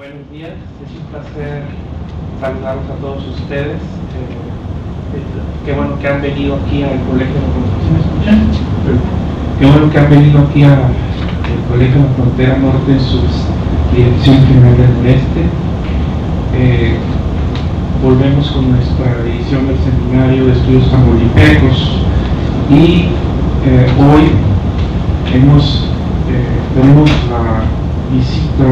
Buenos días, es un placer saludarlos a todos ustedes. Qué bueno que han venido aquí al Colegio de la Frontera. Qué bueno que han venido aquí al Colegio de la Frontera Norte en su Dirección General del Noreste. Volvemos con nuestra edición del Seminario de Estudios Tamaulipecos y hoy tenemos la visita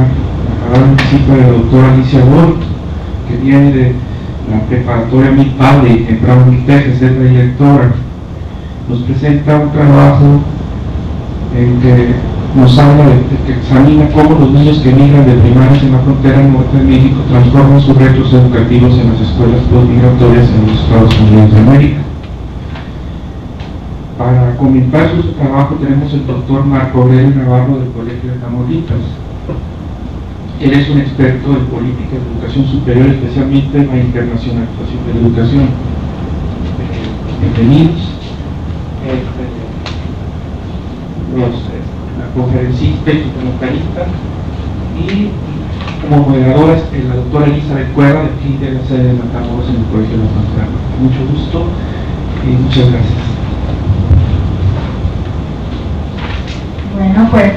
de la doctora Alicia Bolt, que viene de la preparatoria Mill Valley en Brownville, Texas, es la directora. Nos presenta un trabajo en que nos habla que examina cómo los niños que migran de primarias en la frontera norte de México transforman sus retos educativos en las escuelas postmigratorias en los Estados Unidos de América. Para comentar su trabajo tenemos el doctor Marco Aurelio Navarro del Colegio de Tamaulipas. Él es un experto en política de educación superior, especialmente en la internacionalización de la educación. Bienvenidos. La conferencista y comentarista, y como moderadora la doctora Elizabeth Cuerda, de aquí de la sede de Matamoros en el Colegio de la Frontera. Mucho gusto y muchas gracias. Bueno, pues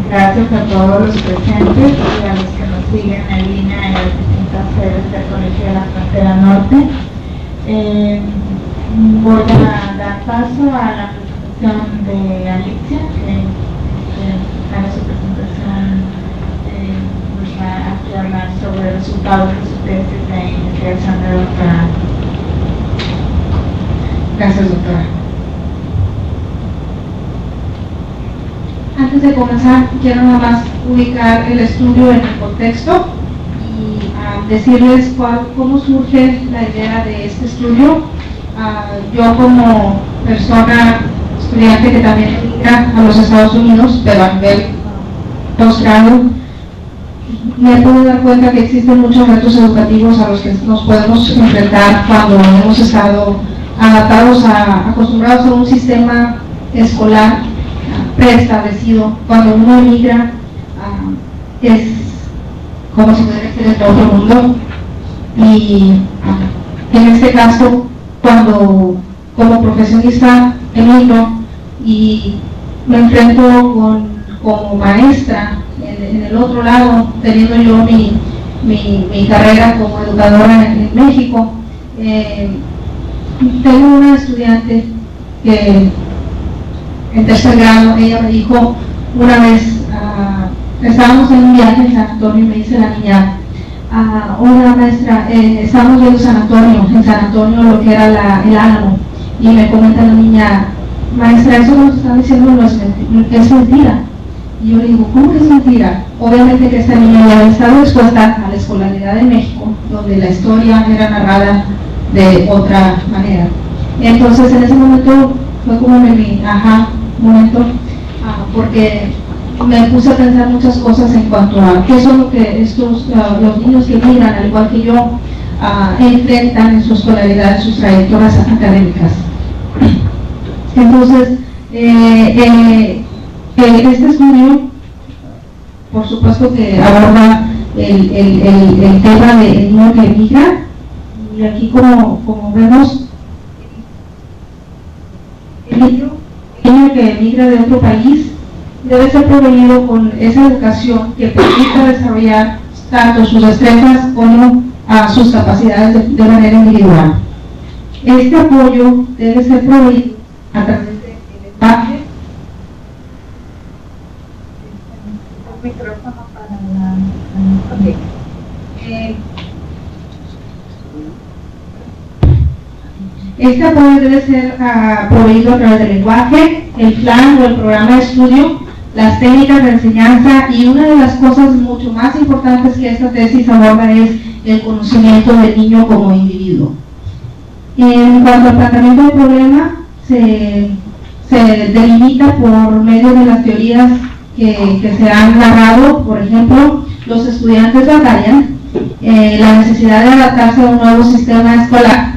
gracias a todos los presentes y a los que nos siguen en línea en las distintas sedes del Colegio de la Frontera Norte. Voy a dar paso a la presentación de Alicia, que para su presentación nos va a hablar sobre resultados de su tesis de investigación de doctorado. Gracias, doctora. Antes de comenzar, quiero nada más ubicar el estudio en el contexto y decirles cómo surge la idea de este estudio. Yo como persona, estudiante que también emigra a los Estados Unidos, pero a nivel postgrado, me he podido dar cuenta que existen muchos retos educativos a los que nos podemos enfrentar cuando hemos estado acostumbrados a un sistema escolar preestablecido. Cuando uno emigra, es como si pudiera ser de otro mundo, y en este caso, cuando como profesionista emigro y me enfrento como maestra en el otro lado, teniendo yo mi carrera como educadora en México, tengo una estudiante que en tercer grado, ella me dijo una vez, estábamos en un viaje en San Antonio, y me dice la niña, una maestra, estábamos viendo San Antonio lo que era el Álamo, y me comenta la niña, maestra, eso que nos están diciendo no es mentira. Y yo le digo, ¿cómo que es mentira? Obviamente que esta niña ya había estado expuesta a la escolaridad de México, donde la historia era narrada de otra manera. Entonces en ese momento fue como mi momento, porque me puse a pensar muchas cosas en cuanto a qué son lo que los niños que migran, al igual que yo, enfrentan en su escolaridad, en sus trayectorias académicas. Entonces, este estudio, por supuesto que aborda el tema del niño que migra, y aquí como vemos, el niño que emigra de otro país debe ser proveído con esa educación que permita desarrollar tanto sus destrezas como sus capacidades de manera individual. Este apoyo debe ser proveído a través del lenguaje. Micrófono para Este apoyo debe ser proveído a través del lenguaje, el plan o el programa de estudio, las técnicas de enseñanza, y una de las cosas mucho más importantes que esta tesis aborda es el conocimiento del niño como individuo. En cuanto al planteamiento del problema, se delimita por medio de las teorías que se han narrado. Por ejemplo, los estudiantes batallan la necesidad de adaptarse a un nuevo sistema escolar,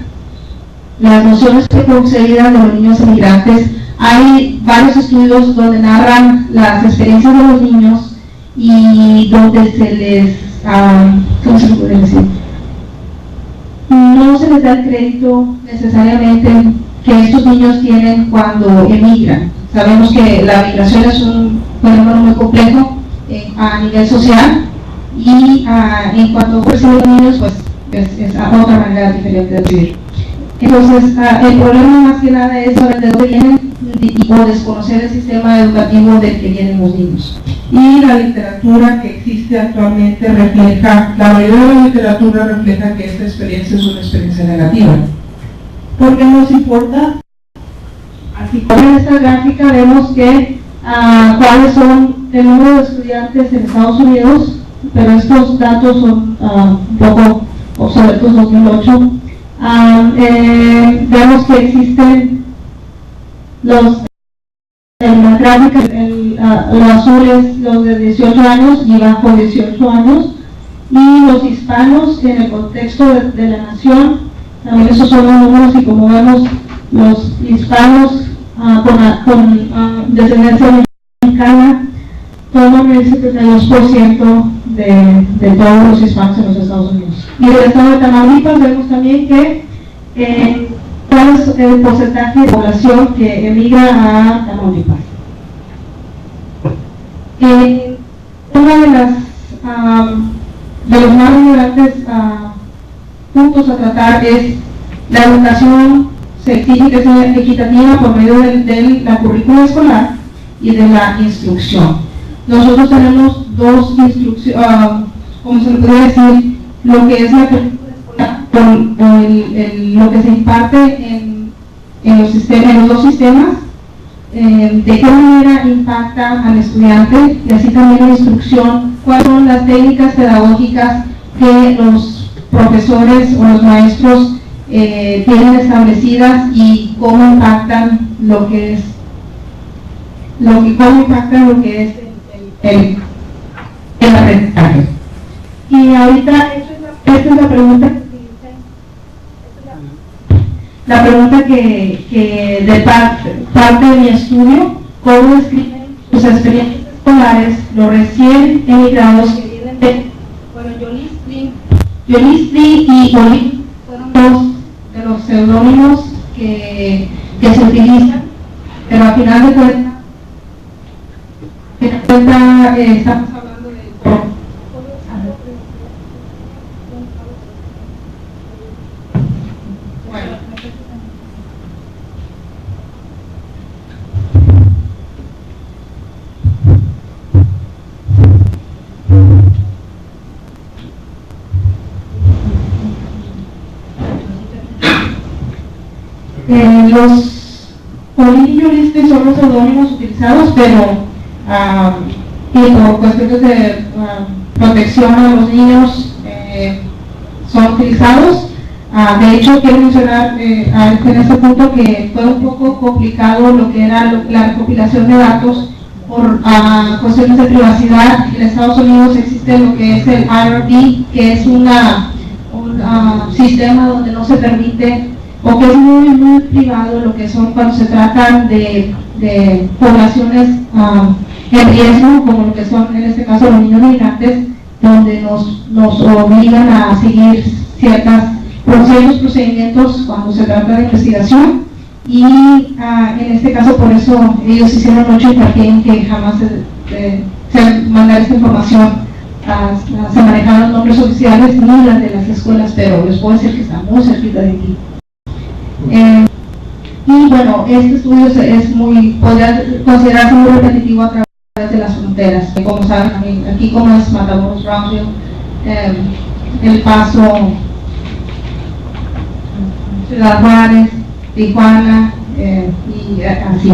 las nociones preconcebidas de los niños emigrantes. Hay varios estudios donde narran las experiencias de los niños y donde se les, ¿cómo se puede decir? No se les da el crédito necesariamente que estos niños tienen cuando emigran. Sabemos que la migración es un fenómeno muy complejo a nivel social y en cuanto reciben los niños, pues es a otra manera diferente de vivir. Entonces, el problema más que nada es saber de dónde vienen o desconocer el sistema educativo del que vienen los niños. Y la literatura que existe actualmente refleja, la mayoría de la literatura refleja que esta experiencia es una experiencia negativa. ¿Por qué nos importa? Así como en esta gráfica vemos que cuáles son el número de estudiantes en Estados Unidos, pero estos datos son un poco obsoletos, 2008. Vemos que existen en la gráfica, lo azul es los de 18 años y bajo 18 años, y los hispanos en el contexto de la nación, también esos son los números, y como vemos, los hispanos con descendencia mexicana toman el 72% de todos los hispanos en los Estados Unidos. Y del estado de Tamaulipas vemos también que cuál es el porcentaje de población que emigra a Tamaulipas. Una de los más relevantes puntos a tratar es la educación. Se exige que sea equitativa por medio de la currícula escolar y de la instrucción. Nosotros tenemos dos instrucciones, como se le puede decir, lo que es la currícula escolar, lo que se imparte en los dos sistemas, de qué manera impacta al estudiante, y así también la instrucción, cuáles son las técnicas pedagógicas que los profesores o los maestros tienen establecidas y cómo impactan lo que es el aprendizaje. Y ahorita esta es la pregunta que de parte de mi estudio, cómo describen sus experiencias escolares los recién emigrados que vienen de, bueno, Yolistli y Olin fueron dos de los seudónimos que se utilizan, pero al final de cuentas estamos hablando de los polillolistas son los seudónimos utilizados, pero y por cuestiones de protección a los niños son utilizados. De hecho, quiero mencionar en este punto que fue un poco complicado lo que era la recopilación de datos por cuestiones de privacidad. En Estados Unidos existe lo que es el IRB, que es un sistema donde no se permite, o que es muy, muy privado lo que son cuando se tratan de poblaciones en riesgo, como lo que son en este caso los niños migrantes, donde nos obligan a seguir ciertos procedimientos cuando se trata de investigación, y en este caso por eso ellos hicieron mucho hincapié en que jamás se mandara esta información, se manejaron nombres oficiales ni las de las escuelas, pero les puedo decir que está muy cerquita de aquí. Y bueno, este estudio podría considerarse muy repetitivo a través de las fronteras. Como saben, aquí como es Matamoros, Brownsville, El Paso, Ciudad Juárez, Tijuana, y así.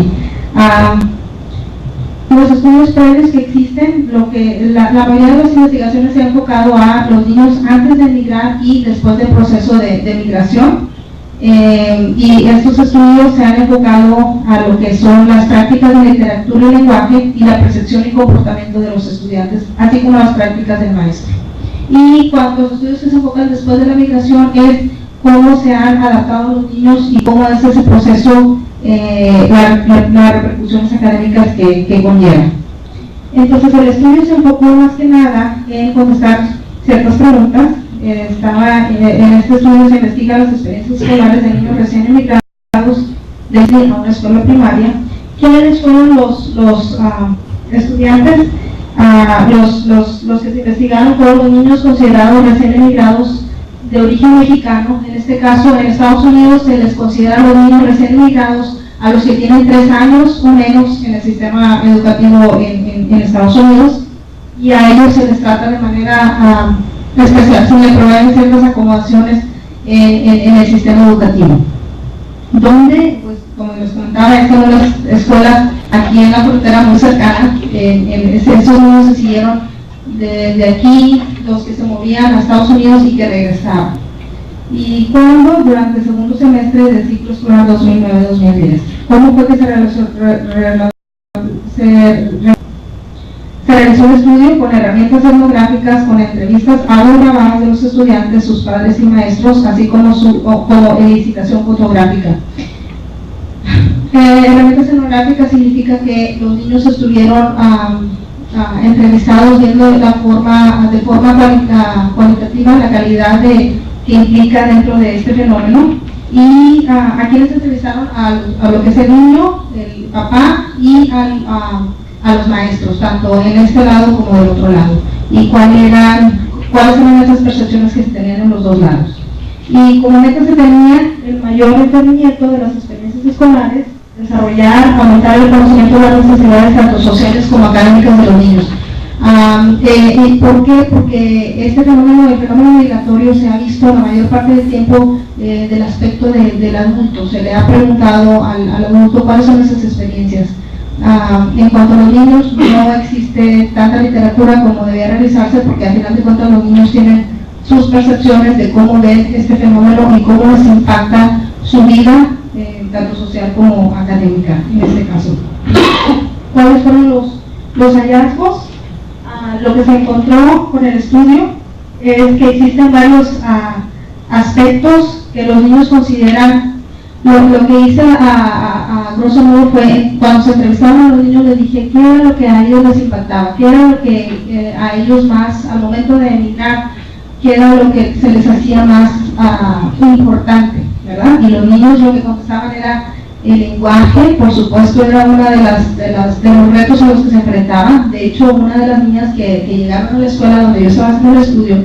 Los estudios previos que existen, la mayoría de las investigaciones se han enfocado a los niños antes de emigrar y después del proceso de migración. Y estos estudios se han enfocado a lo que son las prácticas de literatura y lenguaje y la percepción y comportamiento de los estudiantes, así como las prácticas del maestro. Y cuando los estudios que se enfocan después de la migración es cómo se han adaptado los niños y cómo es ese proceso, las repercusiones académicas que conllevan. Entonces el estudio se enfocó más que nada en contestar ciertas preguntas. En este estudio se investigan las experiencias escolares de niños recién emigrados desde una escuela primaria. ¿Quiénes fueron los estudiantes? Los que se investigaron fueron los niños considerados recién emigrados de origen mexicano. En este caso, en Estados Unidos se les considera los niños recién emigrados a los que tienen 3 años o menos en el sistema educativo en Estados Unidos, y a ellos se les trata de manera especial, se les proveen ciertas acomodaciones en el sistema educativo, donde, pues, como les comentaba, esta es una de las escuelas aquí en la frontera muy cercana. Esos niños se siguieron de aquí, los que se movían a Estados Unidos y que regresaban. ¿Y cuándo? Durante el segundo semestre del ciclo escolar 2009-2010. ¿Cómo fue que se realizó el estudio? Con herramientas etnográficas, con entrevistas audio-grabadas de los estudiantes, sus padres y maestros, así como editación fotográfica. Herramientas etnográficas significa que los niños estuvieron entrevistados viendo de forma cualitativa la calidad que implica dentro de este fenómeno, y a quienes entrevistaron a lo que es el niño, el papá, y a los maestros, tanto en este lado como del otro lado, y cuáles eran esas percepciones que se tenían en los dos lados. Y como meta se tenía el mayor entendimiento de las experiencias escolares, desarrollar, aumentar el conocimiento de las necesidades tanto sociales como académicas de los niños. ¿Y por qué? Porque el fenómeno migratorio se ha visto la mayor parte del tiempo del aspecto del adulto. Se le ha preguntado al adulto cuáles son esas experiencias. En cuanto a los niños, no existe tanta literatura como debía realizarse, porque al final de cuentas los niños tienen sus percepciones de cómo ven este fenómeno y cómo les impacta su vida, tanto social como académica en este caso. ¿Cuáles fueron los hallazgos? Lo que se encontró con el estudio es que existen varios aspectos que los niños consideran. Lo que hice a grosso modo fue, cuando se entrevistaron a los niños, les dije qué era lo que a ellos les impactaba, qué era lo que a ellos más, al momento de emigrar, qué era lo que se les hacía más importante, ¿verdad? Y los niños lo que contestaban era el lenguaje. Por supuesto, era una de los retos a los que se enfrentaban. De hecho, una de las niñas que llegaron a la escuela donde yo estaba haciendo el estudio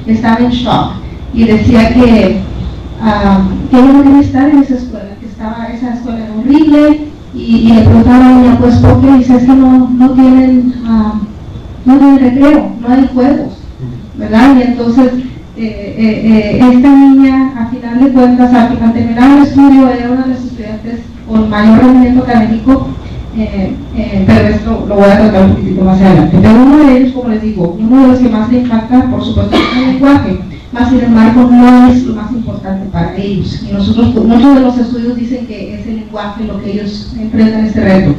estaba en shock y decía que ella no quería estar en esa escuela, que esa escuela era horrible, y le preguntaba a la niña, pues, ¿por qué? Dice, es que no tienen recreo, no hay juegos, ¿verdad? Y entonces esta niña, a final de cuentas, al terminar el estudio, era una de las estudiantes con mayor rendimiento académico, pero esto lo voy a tratar un poquito más adelante. Pero uno de ellos, como les digo, uno de los que más le impacta, por supuesto, es el lenguaje, más sin embargo no es lo más importante para ellos. Y muchos de los estudios dicen que es el lenguaje lo que ellos enfrentan este reto.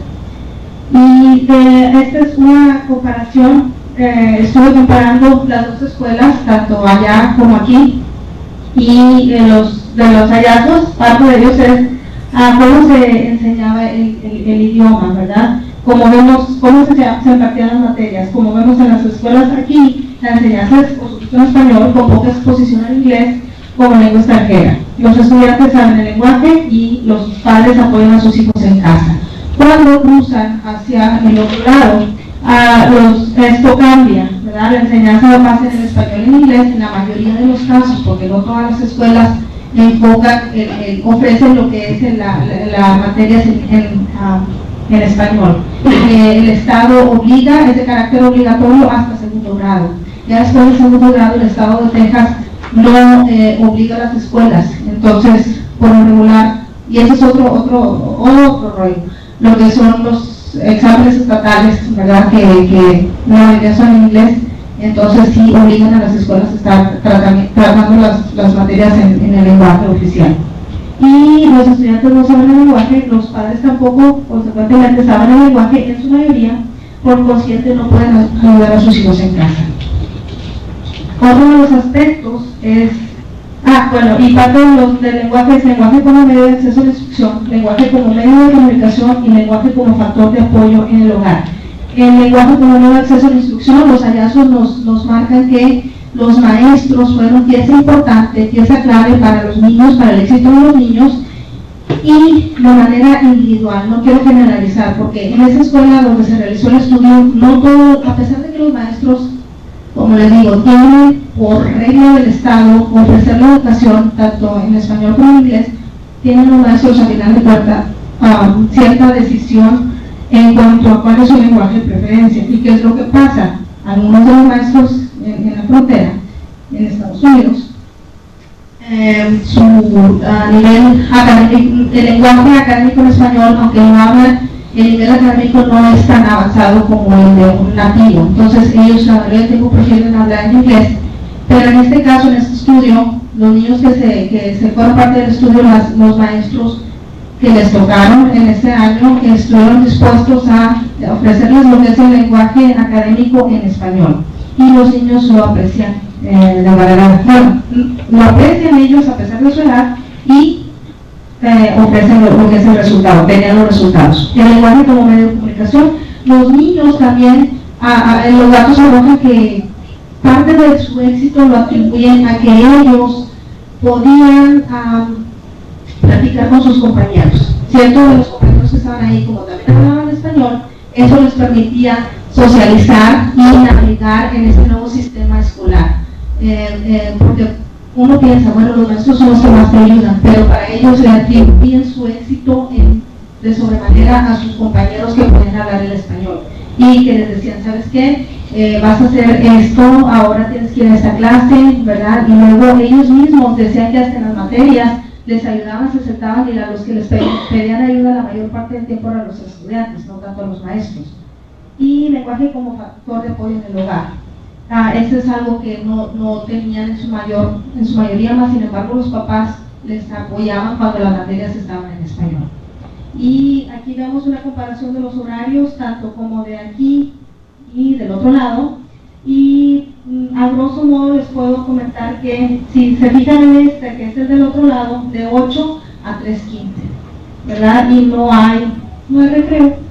Y esta es una comparación. Estuve comparando las dos escuelas, tanto allá como aquí, y de los hallazgos, parte de ellos es cómo se enseñaba el idioma, ¿verdad? Como vemos, cómo se impartían las materias. Como vemos en las escuelas aquí, la enseñanza es, por supuesto, en español, con poca exposición al inglés como lengua extranjera. Los estudiantes saben el lenguaje y los padres apoyan a sus hijos en casa. Cuando cruzan hacia el otro lado, esto cambia, ¿verdad? La enseñanza va a ser en español y en inglés en la mayoría de los casos, porque no todas las escuelas ofrecen lo que es la materia en español. El Estado obliga, es de carácter obligatorio hasta segundo grado. Ya después del segundo grado, el Estado de Texas no obliga a las escuelas. Entonces, por lo regular, y ese es otro rollo, lo que son los exámenes estatales, ¿verdad? Que la mayoría son en inglés. Entonces sí obligan a las escuelas a estar tratando las materias en el lenguaje oficial. Y los estudiantes no saben el lenguaje, los padres tampoco, consecuentemente saben el lenguaje en su mayoría, por consiguiente no pueden ayudar a sus hijos en casa. Otro de los aspectos es, y parte del lenguaje es lenguaje como medio de acceso a la instrucción, lenguaje como medio de comunicación y lenguaje como factor de apoyo en el hogar. el lenguaje como medio de acceso a la instrucción, los hallazgos nos marcan que los maestros fueron pieza importante, pieza clave para los niños, para el éxito de los niños, y de manera individual. No quiero generalizar, porque en esa escuela donde se realizó el estudio, no todo, a pesar de que los maestros, como les digo, tienen por regla del Estado ofrecer la educación tanto en español como en inglés, tienen los maestros a final de cuentas cierta decisión en cuanto a cuál es su lenguaje de preferencia. ¿Y qué es lo que pasa? Algunos de los maestros en la frontera, en Estados Unidos, su nivel académico, el lenguaje académico en español, aunque no hablan, el nivel académico no es tan avanzado como el de un nativo. Entonces ellos la mayoría del tiempo prefieren hablar en inglés. Pero en este caso, en este estudio, los niños que se fueron parte del estudio, los maestros que les tocaron en ese año, estuvieron dispuestos a ofrecerles lo que es el lenguaje académico en español. Y los niños lo aprecian de manera, bueno, lo aprecian ellos a pesar de su edad y ofrecen lo que es el resultado, tenían los resultados. El lenguaje como medio de comunicación, los niños también, los datos arrojan que parte de su éxito lo atribuyen a que ellos podían platicar con sus compañeros. Ciertos de los compañeros que estaban ahí, como también hablaban español, eso les permitía socializar y navegar en este nuevo sistema escolar. Porque uno piensa, bueno, los maestros son los que más te ayudan, pero para ellos le atribuyen su éxito de sobremanera a sus compañeros que pueden hablar el español y que les decían, ¿sabes qué? Vas a hacer esto, ahora tienes que ir a esta clase, ¿verdad? Y luego ellos mismos decían que hasta en las materias les ayudaban, se sentaban, y a los que les pedían ayuda la mayor parte del tiempo eran los estudiantes, no tanto a los maestros. Y lenguaje como factor de apoyo en el hogar. Eso es algo que no tenían en su mayoría, más sin embargo los papás les apoyaban cuando las materias estaban en español. Y aquí vemos una comparación de los horarios, tanto como de aquí y del otro lado. Y a grosso modo les puedo comentar que si se fijan en este, que es el del otro lado, de 8 a 3:15, ¿verdad? Y no hay recreo.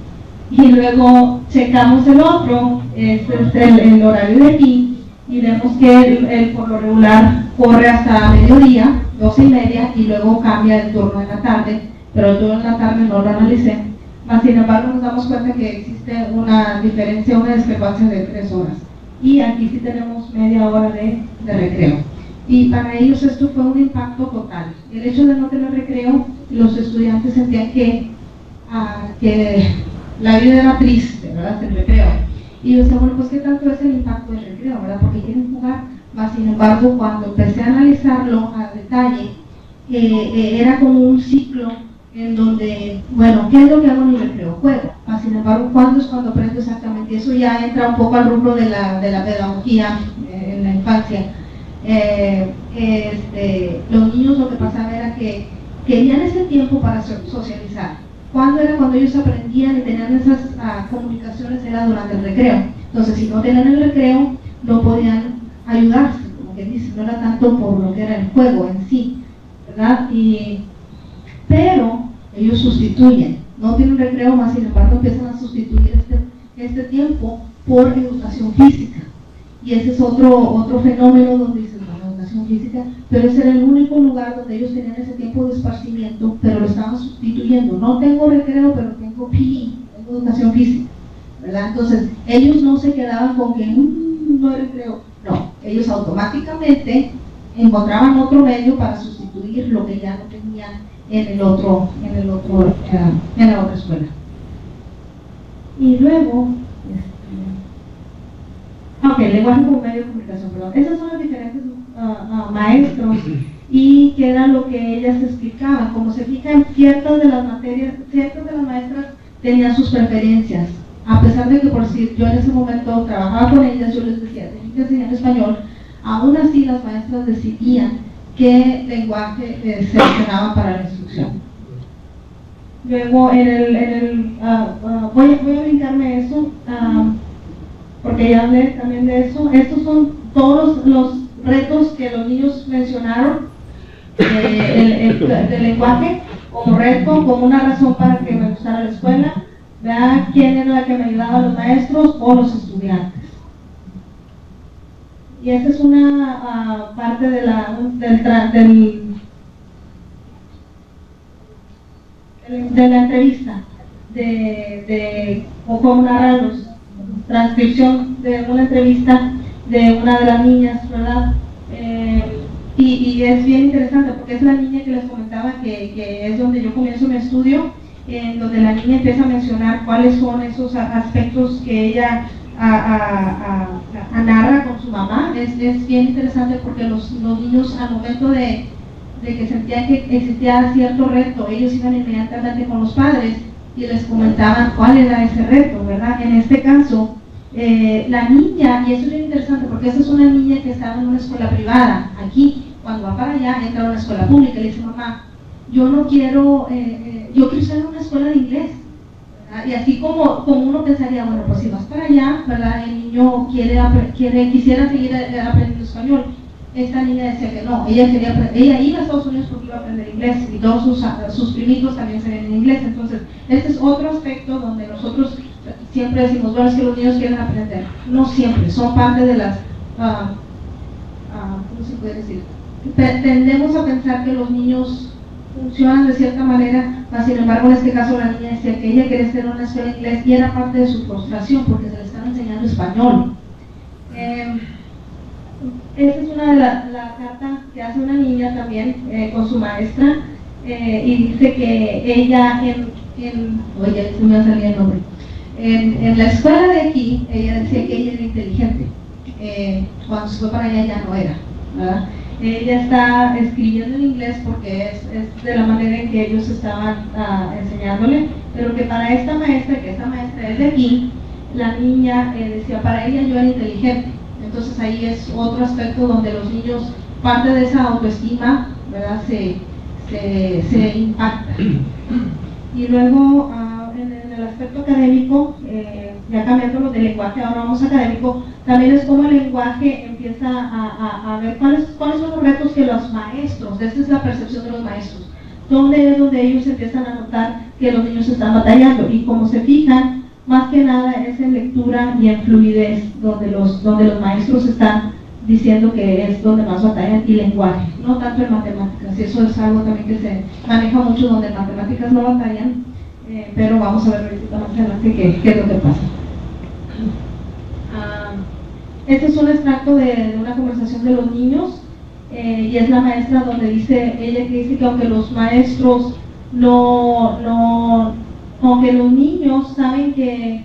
Y luego checamos el otro, este es el horario de aquí, y vemos que él por lo regular corre hasta mediodía, 12:30, y luego cambia el turno en la tarde, pero el turno en la tarde no lo analicé. Mas sin embargo nos damos cuenta que existe una diferencia, una discrepancia de 3 horas. Y aquí sí tenemos media hora de recreo. Y para ellos esto fue un impacto total. El hecho de no tener recreo, los estudiantes sentían que la vida era triste, ¿verdad? El recreo. Y yo decía, bueno, pues ¿qué tanto es el impacto del recreo, verdad? Porque quieren jugar. Mas sin embargo, cuando empecé a analizarlo a detalle, era como un ciclo en donde, bueno, ¿qué es lo que hago en el recreo? Juego. Mas sin embargo, ¿cuándo es cuando aprendo exactamente? Eso ya entra un poco al rubro de la pedagogía en la infancia. Los niños lo que pasaba era que querían ese tiempo para socializar. ¿Cuándo era cuando ellos aprendían y tenían esas comunicaciones? Era durante el recreo. Entonces, si no tenían el recreo, no podían ayudarse, como que dice, no era tanto por lo que era el juego en sí, ¿verdad? Pero ellos sustituyen, no tienen recreo, más sin embargo empiezan a sustituir este tiempo por educación física. Y ese es otro fenómeno donde dicen, bueno, educación física, pero ese era el único lugar donde ellos tenían ese tiempo de esparcimiento, pero lo estaban sustituyendo. No tengo recreo, pero tengo PE, tengo educación física, ¿verdad? Entonces, ellos no se quedaban con que no hay recreo. No, ellos automáticamente encontraban otro medio para sustituir lo que ya no tenían en la otra escuela. Y luego, lenguaje como medio de comunicación, perdón. Esas son las diferentes maestros, y que era lo que ellas explicaban. Como se fijan, ciertas de las materias, ciertas de las maestras tenían sus preferencias, a pesar de que, por si yo en ese momento trabajaba con ellas, yo les decía, tenían que enseñar español, aún así las maestras decidían qué lenguaje seleccionaban para la instrucción. Luego, voy a brincarme eso, porque ya hablé también de eso. Estos son todos los retos que los niños mencionaron del lenguaje como reto, como una razón para que me gustara la escuela. ¿verdad? ¿Quién era la que me ayudaba? ¿Los maestros o los estudiantes? Y esa es una parte de la entrevista, o cómo narrarlos, transcripción de una entrevista de una de las niñas, ¿verdad? Y es bien interesante porque es la niña que les comentaba que es donde yo comienzo mi estudio, en donde la niña empieza a mencionar cuáles son esos aspectos que ella narra con su mamá. Es bien interesante porque los niños, al momento de que sentían que existía cierto reto, ellos iban inmediatamente con los padres y les comentaban cuál era ese reto, ¿verdad? En este caso, la niña, y eso es bien interesante porque esa es una niña que estaba en una escuela privada. Aquí, cuando va para allá, entra a una escuela pública y le dice: mamá, yo no quiero, yo quiero estar en una escuela de inglés, ¿verdad? Y así como uno pensaría, bueno, pues si vas para allá, ¿verdad? El niño quisiera seguir aprendiendo español. Esta niña decía que no, ella iba a Estados Unidos porque iba a aprender inglés, y todos sus primitos también se ven en inglés. Entonces, este es otro aspecto donde nosotros siempre decimos, bueno, es que los niños quieren aprender. No siempre, son parte de las, ¿cómo se puede decir? Tendemos a pensar que los niños funcionan de cierta manera, mas sin embargo en este caso la niña decía que ella quería estar en una escuela de inglés y era parte de su frustración porque se le estaba enseñando español. Esa es una de la carta que hace una niña también con su maestra, y dice que ella oye, se me va a salir el nombre, en la escuela de aquí, ella decía que ella era inteligente, cuando se fue para allá ya no era, ¿verdad? Ella está escribiendo en inglés porque es de la manera en que ellos estaban enseñándole, pero que para esta maestra, que esta maestra es de aquí, la niña decía, para ella yo era inteligente. Entonces ahí es otro aspecto donde los niños, parte de esa autoestima, ¿verdad?, se impacta. Y luego en el aspecto académico, ya cambiando de lenguaje, ahora vamos a académico, también es como el lenguaje empieza a ver cuáles son los retos que los maestros, esta es la percepción de los maestros, donde ellos empiezan a notar que los niños están batallando, y como se fijan, más que nada es en lectura y en fluidez, donde los maestros están diciendo que es donde más batallan, y lenguaje, no tanto en matemáticas, y eso es algo también que se maneja mucho, donde en matemáticas no batallan, pero vamos a ver ahorita más adelante qué es lo que pasa. Este es un extracto de una conversación de los niños, y es la maestra donde ella dice que aunque los maestros aunque los niños saben que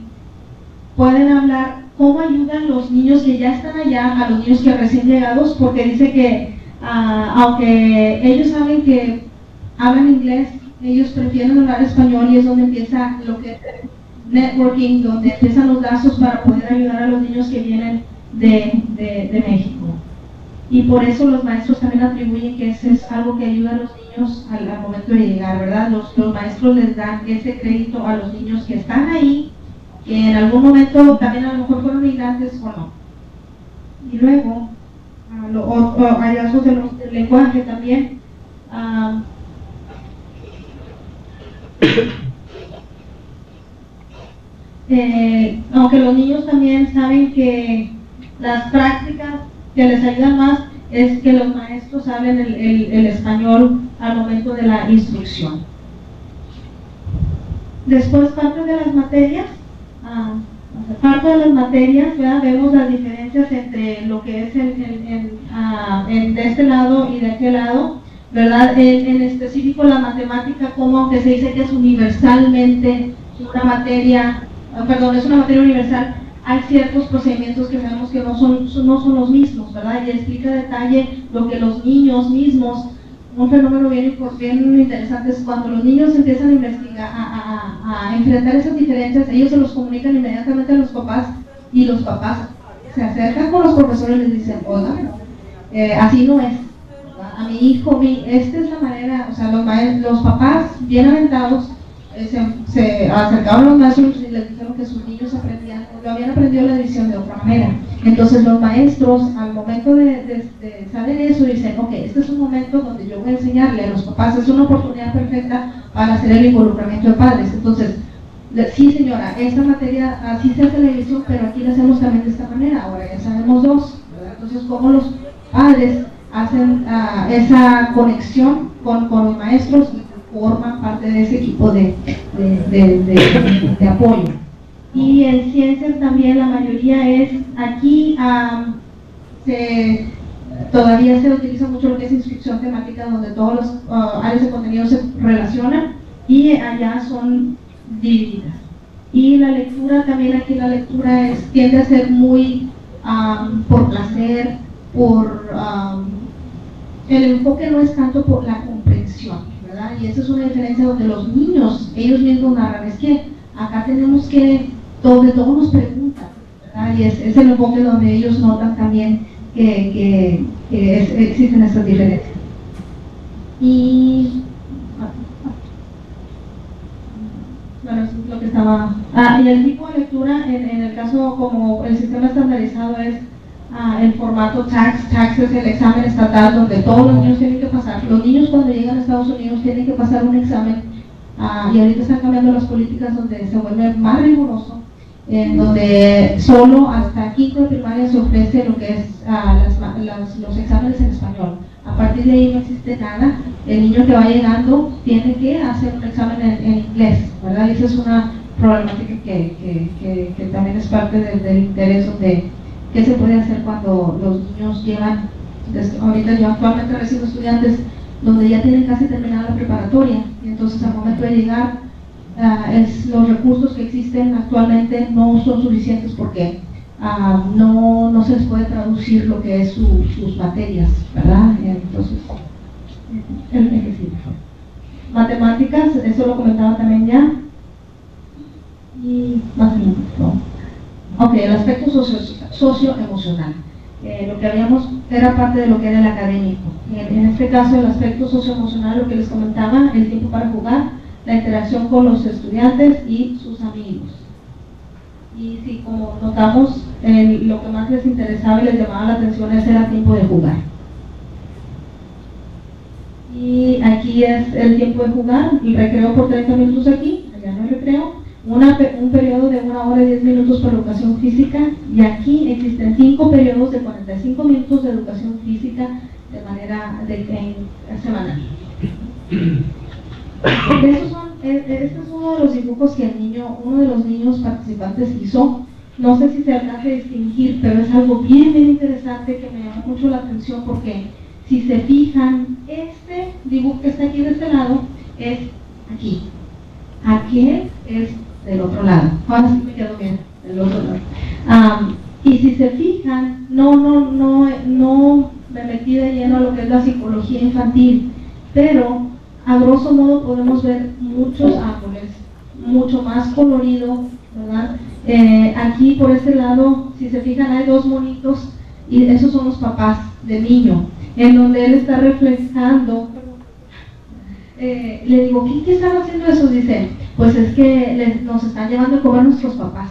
pueden hablar, ¿cómo ayudan los niños que ya están allá a los niños que recién llegados? Porque dice que aunque ellos saben que hablan inglés, ellos prefieren hablar español, y es donde empieza lo que es networking, donde empiezan los lazos para poder ayudar a los niños que vienen de México. Y por eso los maestros también atribuyen que ese es algo que ayuda a los niños al momento de llegar, ¿verdad? Los maestros les dan ese crédito a los niños que están ahí, que en algún momento también a lo mejor fueron migrantes o no. Y luego, hallazgos del lenguaje también. Aunque los niños también saben que las prácticas que les ayudan más es que los maestros hablen el español al momento de la instrucción. Después, parte de las materias, ¿verdad? Vemos las diferencias entre lo que es de este lado y de aquel lado, ¿verdad? En específico la matemática, como aunque se dice que es universalmente una materia, es una materia universal, hay ciertos procedimientos que sabemos que no son los mismos, ¿verdad? Y explica a detalle lo que los niños mismos, un fenómeno bien interesante es cuando los niños empiezan a investigar, a enfrentar esas diferencias, ellos se los comunican inmediatamente a los papás, y los papás se acercan con los profesores y les dicen, oiga, así no es, ¿verdad? A mi hijo, esta es la manera, o sea, los papás bien aventados, se acercaron a los maestros y les dijeron que sus niños lo habían aprendido la edición de otra manera. Entonces los maestros, al momento de saber eso, dicen, ok, este es un momento donde yo voy a enseñarle a los papás, es una oportunidad perfecta para hacer el involucramiento de padres. Entonces, Sí, señora, esta materia así se hace la división, pero aquí la hacemos también de esta manera. Ahora ya sabemos dos, ¿verdad? Entonces, ¿cómo los padres hacen esa conexión con los maestros y forman parte de ese equipo de apoyo? Y en ciencias también la mayoría es, aquí todavía se utiliza mucho lo que es instrucción temática, donde todas las áreas de contenido se relacionan, y allá son divididas. Y la lectura también, aquí la lectura tiende a ser muy por placer, el enfoque no es tanto por la comprensión, ¿verdad? Y esa es una diferencia donde los niños, ellos mismos narran, es que acá tenemos que, donde todos nos preguntan, ¿verdad? Y es el enfoque donde ellos notan también que existen estas diferencias. Y bueno, eso es lo que estaba. Y el tipo de lectura, en el caso como el sistema estandarizado es el formato TAKS. TAKS es el examen estatal donde todos los niños tienen que pasar. Los niños cuando llegan a Estados Unidos tienen que pasar un examen, y ahorita están cambiando las políticas donde se vuelve más riguroso, en donde solo hasta quinto de primaria se ofrece lo que es los exámenes en español. A partir de ahí no existe nada. El niño que va llegando tiene que hacer un examen en inglés, ¿verdad? Y esa es una problemática que también es parte del interés de qué se puede hacer cuando los niños llegan. Ahorita yo actualmente recibo estudiantes donde ya tienen casi terminada la preparatoria, y entonces al momento de llegar los recursos que existen actualmente no son suficientes porque no se les puede traducir lo que es sus materias, ¿verdad? Entonces, matemáticas, eso lo comentaba también ya. Y más ok, el aspecto socioemocional. Lo que habíamos era parte de lo que era el académico. En este caso, el aspecto socioemocional, lo que les comentaba, el tiempo para jugar, la interacción con los estudiantes y sus amigos. Y si como notamos, lo que más les interesaba y les llamaba la atención era tiempo de jugar. Y aquí es el tiempo de jugar, el recreo por 30 minutos aquí, allá no hay recreo, un periodo de 1 hora y 10 minutos para educación física, y aquí existen 5 periodos de 45 minutos de educación física de manera semanal. Este es uno de los dibujos que uno de los niños participantes hizo. No sé si se alcanza a distinguir, pero es algo bien interesante que me llama mucho la atención, porque si se fijan, este dibujo que está aquí de este lado es aquí. Aquel es del otro lado. Ahora sí me quedó bien, del otro lado. Y si se fijan, no me metí de lleno a lo que es la psicología infantil, pero a grosso modo podemos ver muchos árboles, mucho más colorido, ¿verdad? Aquí por este lado, si se fijan, hay 2 monitos, y esos son los papás del niño, en donde él está reflejando. Le digo, ¿qué están haciendo esos? Dicen, pues es que nos están llevando a comer nuestros papás,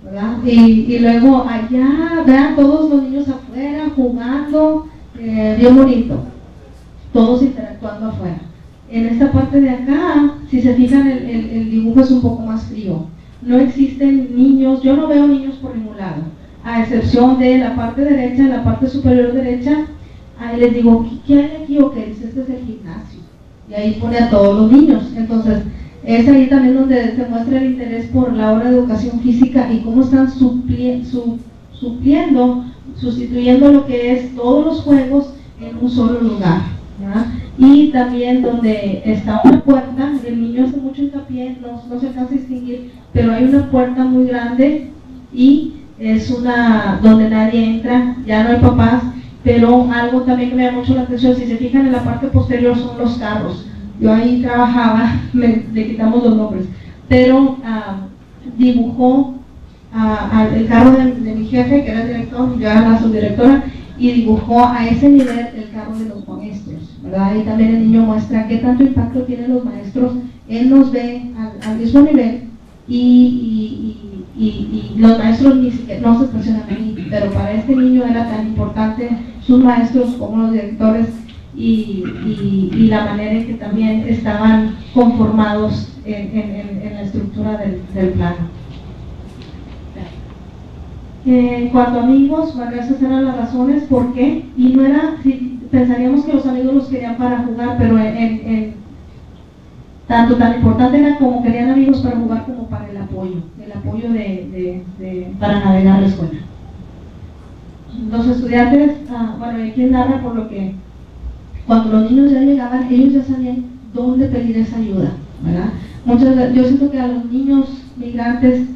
¿verdad? Y luego allá, vean todos los niños afuera jugando, bien bonito, todos interactuando afuera. En esta parte de acá, si se fijan, el dibujo es un poco más frío. No existen niños, yo no veo niños por ningún lado, a excepción de la parte derecha, en la parte superior derecha. Ahí les digo, ¿qué hay aquí? Ok, este es el gimnasio, y ahí pone a todos los niños. Entonces, es ahí también donde se muestra el interés por la hora de educación física y cómo están sustituyendo lo que es todos los juegos en un solo lugar, ¿verdad? Y también donde está una puerta, el niño hace mucho hincapié, no se alcanza a distinguir, pero hay una puerta muy grande, y es donde nadie entra, ya no hay papás. Pero algo también que me da mucho la atención, si se fijan en la parte posterior, son los carros. Yo ahí trabajaba, le quitamos los nombres, pero dibujó el carro de mi jefe, que era el director, yo era la subdirectora, y dibujó a ese nivel el carro de los maestros, ¿verdad? Y también el niño muestra qué tanto impacto tienen los maestros. Él nos ve al mismo nivel, y los maestros ni siquiera no se estacionan ahí, pero para este niño era tan importante sus maestros como los directores, y la manera en que también estaban conformados en la estructura del plano. En cuanto a amigos, bueno, esas eran las razones por qué, y no era, pensaríamos que los amigos los querían para jugar, pero tanto tan importante era como querían amigos para jugar como para el apoyo para navegar la escuela. Los estudiantes, bueno, aquí narra por lo que cuando los niños ya llegaban, ellos ya sabían dónde pedir esa ayuda, ¿verdad? Yo siento que a los niños migrantes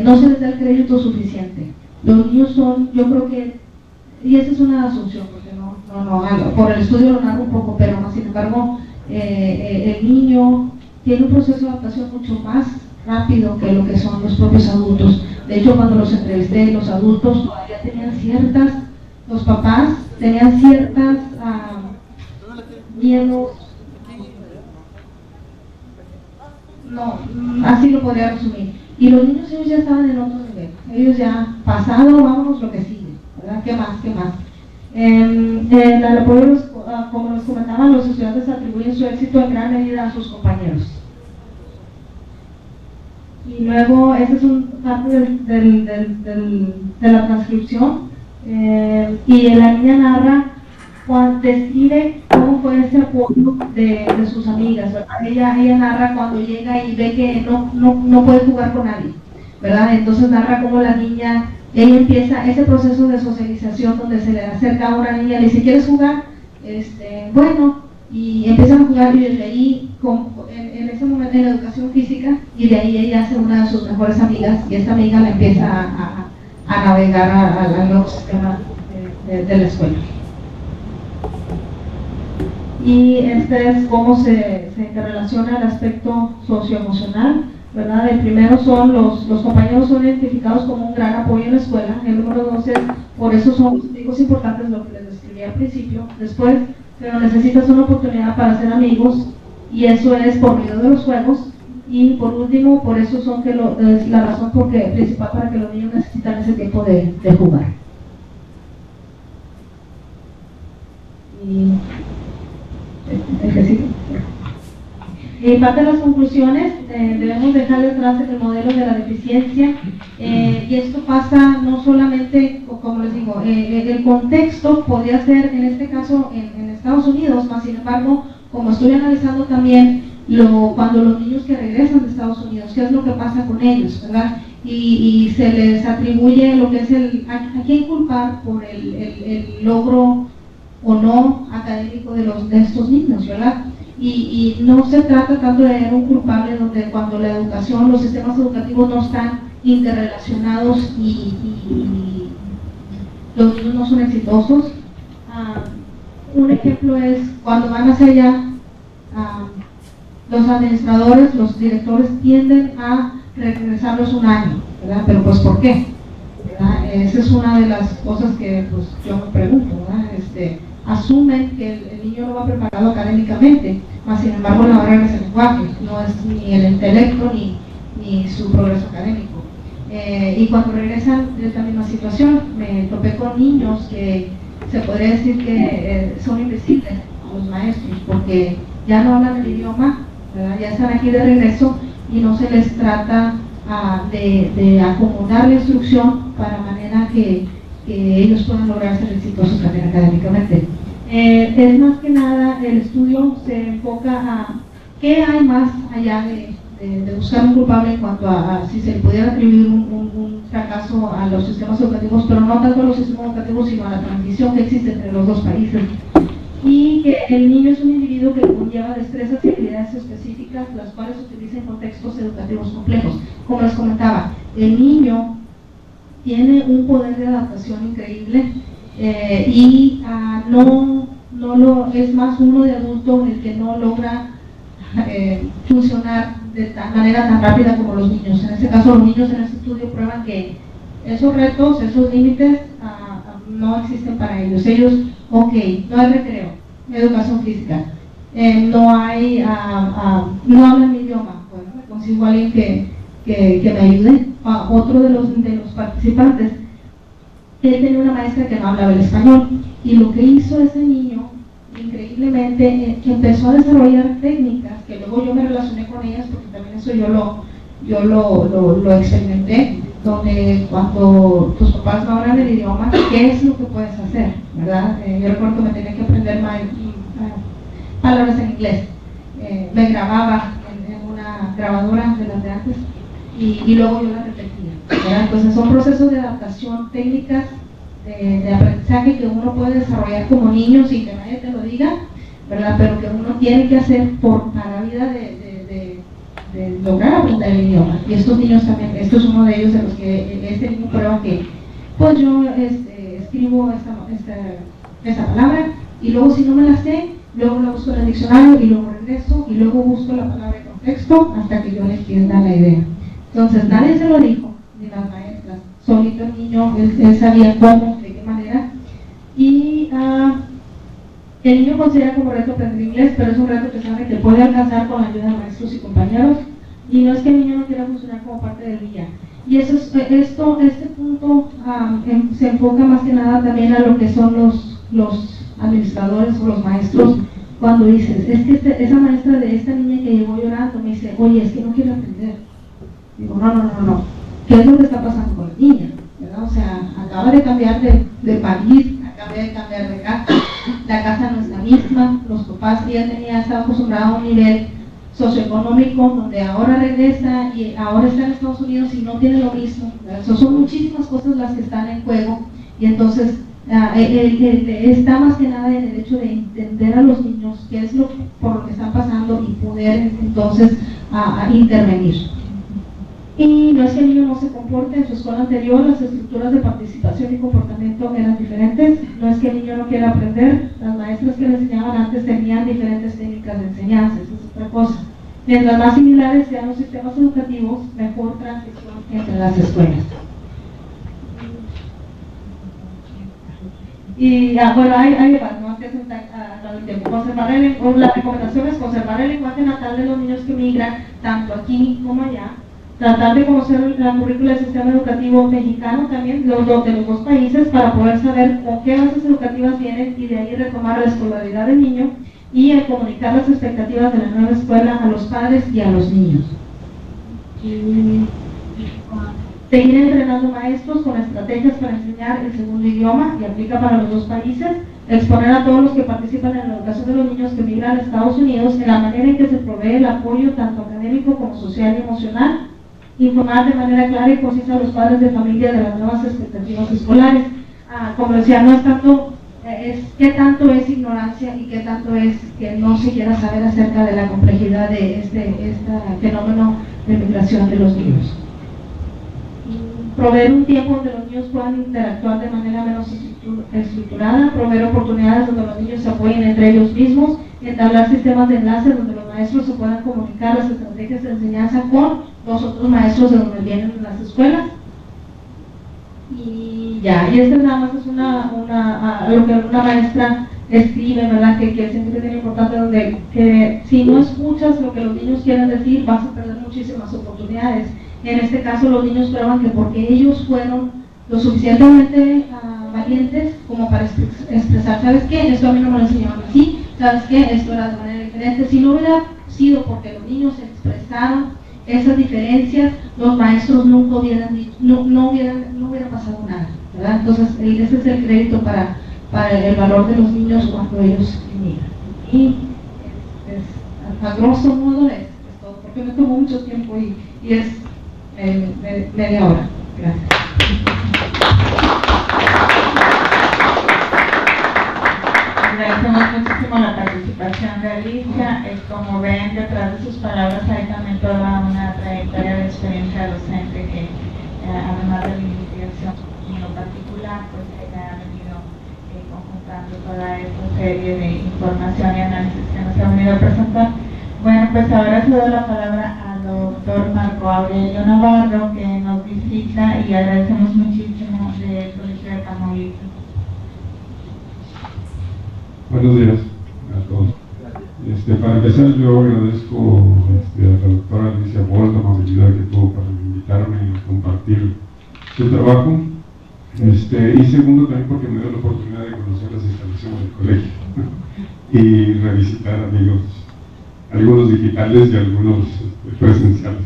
no se les da el crédito suficiente. Los niños son, yo creo que, y esa es una asunción, porque por el estudio lo narro un poco, pero más sin embargo, el niño tiene un proceso de adaptación mucho más rápido que lo que son los propios adultos. De hecho, cuando los entrevisté, los adultos todavía tenían los papás tenían ciertas miedos. No, así lo podría resumir. Y los niños, ellos ya estaban en otro nivel. Ellos ya, pasado, vámonos lo que sigue, ¿verdad? ¿Qué más? En el apoyo, como nos comentaban, los estudiantes atribuyen su éxito en gran medida a sus compañeros. Y luego, esa es parte de la transcripción. Y la niña narra, describe cómo fue ese apoyo de sus amigas, ¿verdad? Ella narra cuando llega y ve que no puede jugar con nadie, ¿verdad? Entonces narra cómo la niña, ella empieza ese proceso de socialización donde se le acerca a una niña y le dice, ¿quieres jugar? Bueno, y empiezan a jugar, y desde ahí, en ese momento en la educación física, y de ahí ella hace una de sus mejores amigas, y esta amiga la empieza a navegar al nuevo sistema de la escuela. Y este es cómo se interrelaciona el aspecto socioemocional, ¿verdad? El primero son los compañeros son identificados como un gran apoyo en la escuela. El número 2 es, por eso son los amigos importantes, lo que les describí al principio. Después, pero necesitas una oportunidad para hacer amigos, y eso es por medio de los juegos. Y por último, por eso son es la razón principal para que los niños necesitan ese tiempo de jugar. Y parte de las conclusiones, debemos dejar detrás el modelo de la deficiencia, y esto pasa no solamente, como les digo, el contexto podría ser en este caso en Estados Unidos, más sin embargo, como estoy analizando también cuando los niños que regresan de Estados Unidos, qué es lo que pasa con ellos, ¿verdad? Y se les atribuye lo que es a quién culpar por el logro o no académico de estos niños, ¿verdad? Y no se trata tanto de tener un culpable donde cuando la educación, los sistemas educativos no están interrelacionados y los niños no son exitosos. Un ejemplo es cuando van hacia allá, los administradores, los directores tienden a regresarlos un año, ¿verdad? Pero pues ¿por qué? ¿Verdad? Esa es una de las cosas que pues, yo me pregunto, ¿verdad? Asumen que el niño no va preparado académicamente, mas sin embargo la barrera es el lenguaje, no es ni el intelecto ni su progreso académico. Y cuando regresan de esta misma situación, me topé con niños que se podría decir que son invisibles a los maestros, porque ya no hablan el idioma, ¿verdad? Ya están aquí de regreso y no se les trata de acomodar la instrucción para manera que ellos puedan lograr ser exitosos también académicamente. Es más que nada, el estudio se enfoca a qué hay más allá de buscar un culpable en cuanto a si se le pudiera atribuir un fracaso a los sistemas educativos, pero no tanto a los sistemas educativos, sino a la transición que existe entre los dos países. Y que el niño es un individuo que conlleva destrezas y habilidades específicas, las cuales se utilizan en contextos educativos complejos. Como les comentaba, el niño tiene un poder de adaptación increíble, y es más uno de adulto el que no logra funcionar de manera tan rápida como los niños. En este caso, los niños en este estudio prueban que esos retos, esos límites no existen para ellos. Ellos, ok, no hay recreo, educación física, no hablan mi idioma, bueno, me consigo a alguien que me ayude. Otro de los participantes, él tenía una maestra que no hablaba el español, y lo que hizo ese niño increíblemente, empezó a desarrollar técnicas que luego yo me relacioné con ellas, porque también eso yo lo experimenté, donde cuando tus papás no hablan el idioma, ¿qué es lo que puedes hacer? ¿Verdad? Yo recuerdo que me tenía que aprender palabras en inglés. Me grababa en una grabadora de las de antes y luego yo las repetía, ¿verdad? Entonces son procesos de adaptación, técnicas de aprendizaje que uno puede desarrollar como niño sin que nadie te lo diga, ¿verdad? Pero que uno tiene que hacer para la vida de lograr aprender el idioma. Y estos niños también, esto es uno de ellos de los que este niño prueba que pues yo escribo esta palabra y luego si no me la sé, luego la busco en el diccionario y luego regreso y luego busco la palabra en contexto hasta que yo le entienda la idea. Entonces nadie se lo dijo, ni las maestras, solito el niño, él sabía cómo, de qué manera. Y el niño considera como reto aprender inglés, pero es un reto que sabe que puede alcanzar con la ayuda de maestros y compañeros, y no es que el niño no quiera funcionar como parte del día. Y eso es, este punto se enfoca más que nada también a lo que son los administradores o los maestros. Cuando dices, es que esa maestra de esta niña que llegó llorando me dice, oye, es que no quiere aprender. Digo, no. ¿Qué es lo que está pasando con la niña? ¿Verdad? O sea, acaba de cambiar de país, acaba de cambiar de casa, la casa no es la misma, los papás que ya estaba acostumbrado a un nivel socioeconómico donde ahora regresa y ahora está en Estados Unidos y no tiene lo mismo. Son muchísimas cosas las que están en juego y entonces está más que nada en el hecho de entender a los niños qué es por lo que están pasando y poder entonces intervenir. Y no es que el niño no se comporte, en su escuela anterior las estructuras de participación y comportamiento eran diferentes, no es que el niño no quiera aprender, las maestras que le enseñaban antes tenían diferentes técnicas de enseñanza, eso es otra cosa. Mientras más similares sean los sistemas educativos, mejor transición entre las escuelas. Y bueno, hay no que la recomendación es conservar el lenguaje natal de los niños que migran, tanto aquí como allá. Tratar de conocer la currícula del sistema educativo mexicano también, de los dos países, para poder saber con qué bases educativas vienen y de ahí retomar la escolaridad del niño y el comunicar las expectativas de la nueva escuela a los padres y a los niños. Y seguir entrenando maestros con estrategias para enseñar el segundo idioma y aplica para los dos países. Exponer a todos los que participan en la educación de los niños que migran a Estados Unidos en la manera en que se provee el apoyo tanto académico como social y emocional. Informar de manera clara y concisa a los padres de familia de las nuevas expectativas escolares. Como decía, no es tanto, qué tanto es ignorancia y qué tanto es que no se quiera saber acerca de la complejidad de este fenómeno de migración de los niños. Proveer un tiempo donde los niños puedan interactuar de manera menos estructurada, proveer oportunidades donde los niños se apoyen entre ellos mismos, entablar sistemas de enlace donde los maestros se puedan comunicar las estrategias de enseñanza con los otros maestros de donde vienen las escuelas. Y ya, y nada más es lo que una maestra escribe, ¿verdad? Que siempre tiene importante, donde si no escuchas lo que los niños quieren decir, vas a perder muchísimas oportunidades. En este caso los niños prueban que porque ellos fueron lo suficientemente valientes como para expresar, ¿sabes qué? Esto a mí no me lo enseñaban así, ¿sabes qué? Esto era de manera diferente. Si no hubiera sido porque los niños expresaron esas diferencias, los maestros nunca hubieran dicho, no hubiera pasado nada, ¿verdad? Entonces ese es el crédito para el valor de los niños cuando ellos emigran. Y a grosso modo es todo, porque me tomó mucho tiempo y es media hora. Gracias. Agradecemos muchísimo la participación de Alicia. Como ven, detrás de sus palabras hay también toda una trayectoria de experiencia docente que, además de la investigación en lo particular, pues ella ha venido conjuntando toda esta serie de información y análisis que nos ha venido a presentar. Bueno, pues ahora cedo la palabra al doctor Marco Aurelio Navarro, que nos visita, y agradecemos muchísimo del Colegio de Tamaulipas. Buenos días a todos. Para empezar, yo agradezco a la doctora Alicia Bolt la amabilidad que tuvo para invitarme a compartir su trabajo. Y segundo, también porque me dio la oportunidad de conocer las instalaciones del colegio. y revisitar amigos, algunos digitales y algunos presenciales.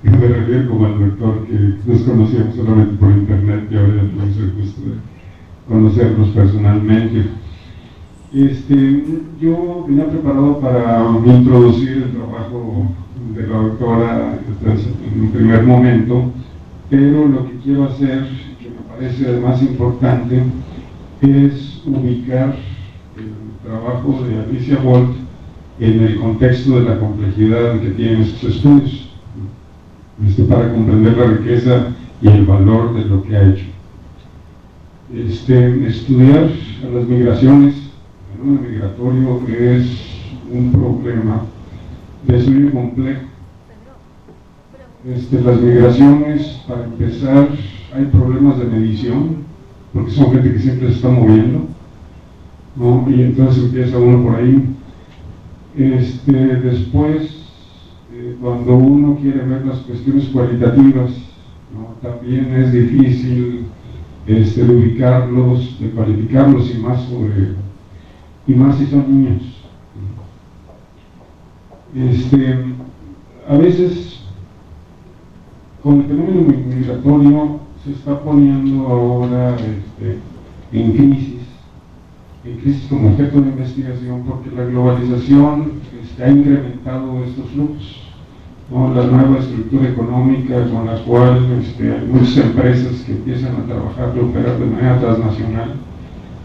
Me refiero como al doctor que nos conocíamos solamente por internet y ahora ya tenemos el gusto de conocernos personalmente. Yo venía preparado para introducir el trabajo de la doctora en un primer momento, pero lo que quiero hacer, que me parece además importante, es ubicar el trabajo de Alicia Bolt en el contexto de la complejidad que tienen estos estudios, para comprender la riqueza y el valor de lo que ha hecho. Estudiar a las migraciones, el fenómeno migratorio es un problema de estudio complejo. Las migraciones, para empezar, hay problemas de medición, porque son gente que siempre se está moviendo, ¿no? Y entonces empieza uno por ahí. Después, cuando uno quiere ver las cuestiones cualitativas, ¿no? También es difícil de ubicarlos, de cualificarlos, y más si son niños. A veces con el fenómeno migratorio se está poniendo ahora en crisis como objeto de investigación, porque la globalización ha incrementado estos flujos, ¿no? La nueva estructura económica con la cual hay muchas empresas que empiezan a trabajar y operar de manera transnacional,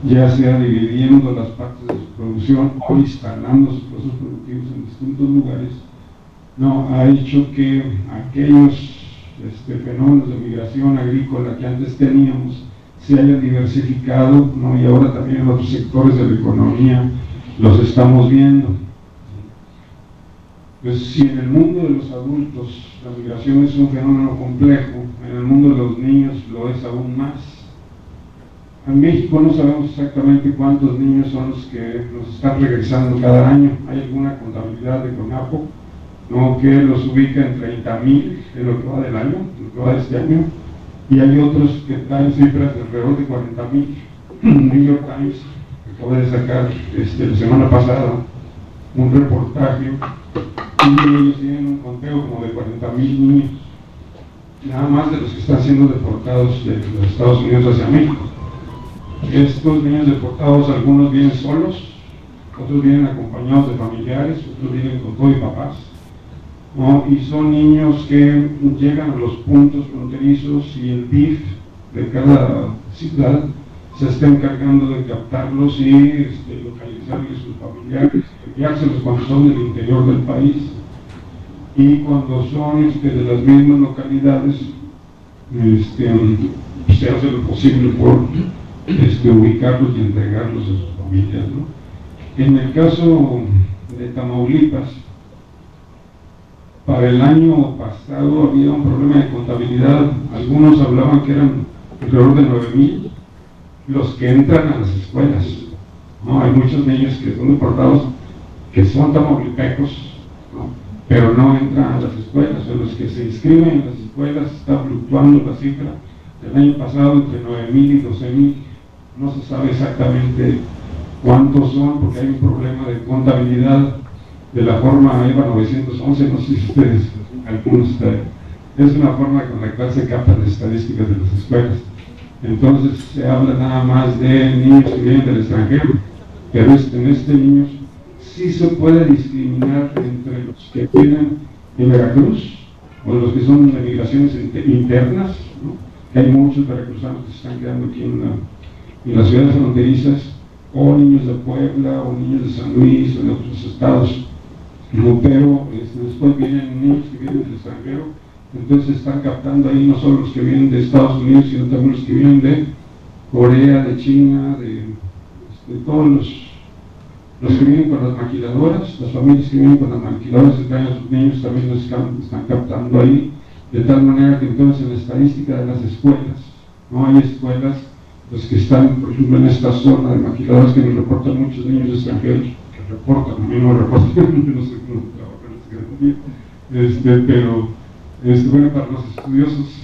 ya sea dividiendo las partes de su producción o instalando sus procesos productivos en distintos lugares, ¿no? Ha hecho que aquellos fenómenos de migración agrícola que antes teníamos se hayan diversificado, ¿no? Y ahora también en otros sectores de la economía los estamos viendo. Pues si en el mundo de los adultos la migración es un fenómeno complejo, en el mundo de los niños lo es aún más. En México no sabemos exactamente cuántos niños son los que nos están regresando cada año. Hay alguna contabilidad de CONAPO, ¿no? Que los ubica en 30,000 en lo que va del año, en lo que va de este año, y hay otros que dan cifras de alrededor de 40,000. New York Times acaba de sacar la semana pasada un reportaje y ellos tienen un conteo como de 40,000 niños, nada más de los que están siendo deportados de los Estados Unidos hacia México. Estos niños deportados, algunos vienen solos, otros vienen acompañados de familiares, otros vienen con todo y papás, ¿no? Y son niños que llegan a los puntos fronterizos y el DIF de cada ciudad se está encargando de captarlos y localizarles sus familiares, enviárselos cuando son del interior del país, y cuando son de las mismas localidades se hace lo posible por ubicarlos y entregarlos a sus familias, ¿no? En el caso de Tamaulipas, para el año pasado había un problema de contabilidad. Algunos hablaban que eran alrededor de 9,000 los que entran a las escuelas, ¿no? Hay muchos niños que son deportados que son tamaulipecos, ¿no? Pero no entran a las escuelas. O los que se inscriben en las escuelas está fluctuando la cifra. El año pasado entre 9,000 y 12,000. No se sabe exactamente cuántos son, porque hay un problema de contabilidad de la forma EVA 911, no sé si ustedes, algunos, es una forma con la cual se captan las estadísticas de las escuelas. Entonces se habla nada más de niños que vienen del extranjero, pero en niños sí se puede discriminar entre los que vienen de Veracruz o los que son de migraciones internas, ¿no? Que hay muchos veracruzanos que se están quedando aquí en las ciudades fronterizas, o niños de Puebla, o niños de San Luis, o de otros estados, ¿no? Pero después vienen niños que vienen del extranjero, entonces están captando ahí no solo los que vienen de Estados Unidos, sino también los que vienen de Corea, de China, de todos los que vienen con las maquiladoras, las familias que vienen con las maquiladoras que traen a sus niños también los están captando ahí, de tal manera que entonces en la estadística de las escuelas, no hay escuelas pues que están, por ejemplo, en esta zona de maquiladoras que nos reportan muchos niños extranjeros, que reportan, a mí no me reportan, no sé cómo trabajan en esta pero bueno, para los estudiosos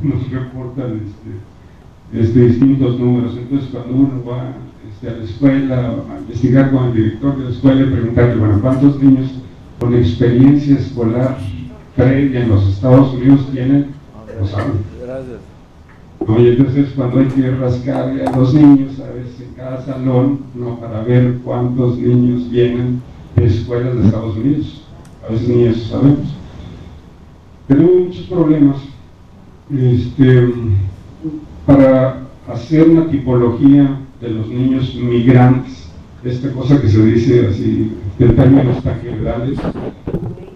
nos reportan distintos números. Entonces, cuando uno va a la escuela a investigar con el director de la escuela y preguntarle, bueno, ¿cuántos niños con experiencia escolar previa en los Estados Unidos tienen? Lo saben. Gracias. Y entonces cuando hay que rascarle a los niños, a veces en cada salón, para ver cuántos niños vienen de escuelas de Estados Unidos. A veces ni eso sabemos. Tenemos muchos problemas para hacer una tipología de los niños migrantes, esta cosa que se dice así en términos tan generales.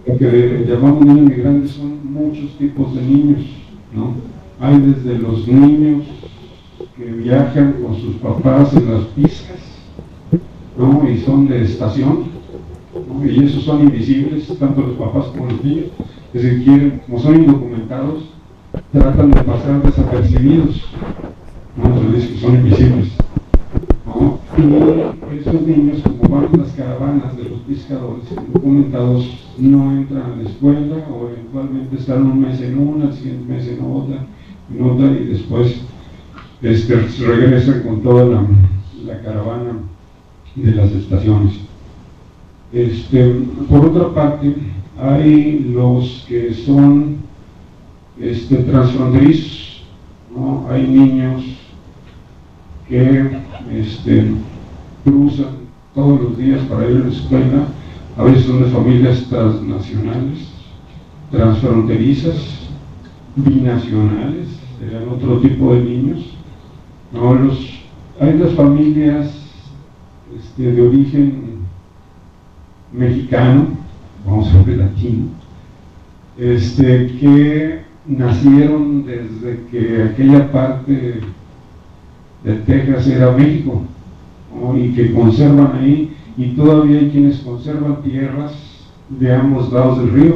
Lo que llamamos niños migrantes son muchos tipos de niños, ¿no? Hay desde los niños que viajan con sus papás en las pistas, ¿no? Y son de estación, ¿no? Y esos son invisibles, tanto los papás como los niños, es decir, como son indocumentados, tratan de pasar desapercibidos, ¿no? Se dice que son invisibles, ¿no? Y esos niños, como van en las caravanas de los pescadores indocumentados, no entran a la escuela o eventualmente están un mes en una, el siguiente mes en otra, y después regresan con toda la caravana de las estaciones. Por otra parte, hay los que son transfronterizos, ¿no? Hay niños que cruzan todos los días para ir a la escuela, a veces son de familias transnacionales, transfronterizas, binacionales, serían otro tipo de niños, ¿no? Hay las familias de origen mexicano, vamos a ver latino, que nacieron desde que aquella parte de Texas era México, ¿no? Y que conservan ahí, y todavía hay quienes conservan tierras de ambos lados del río,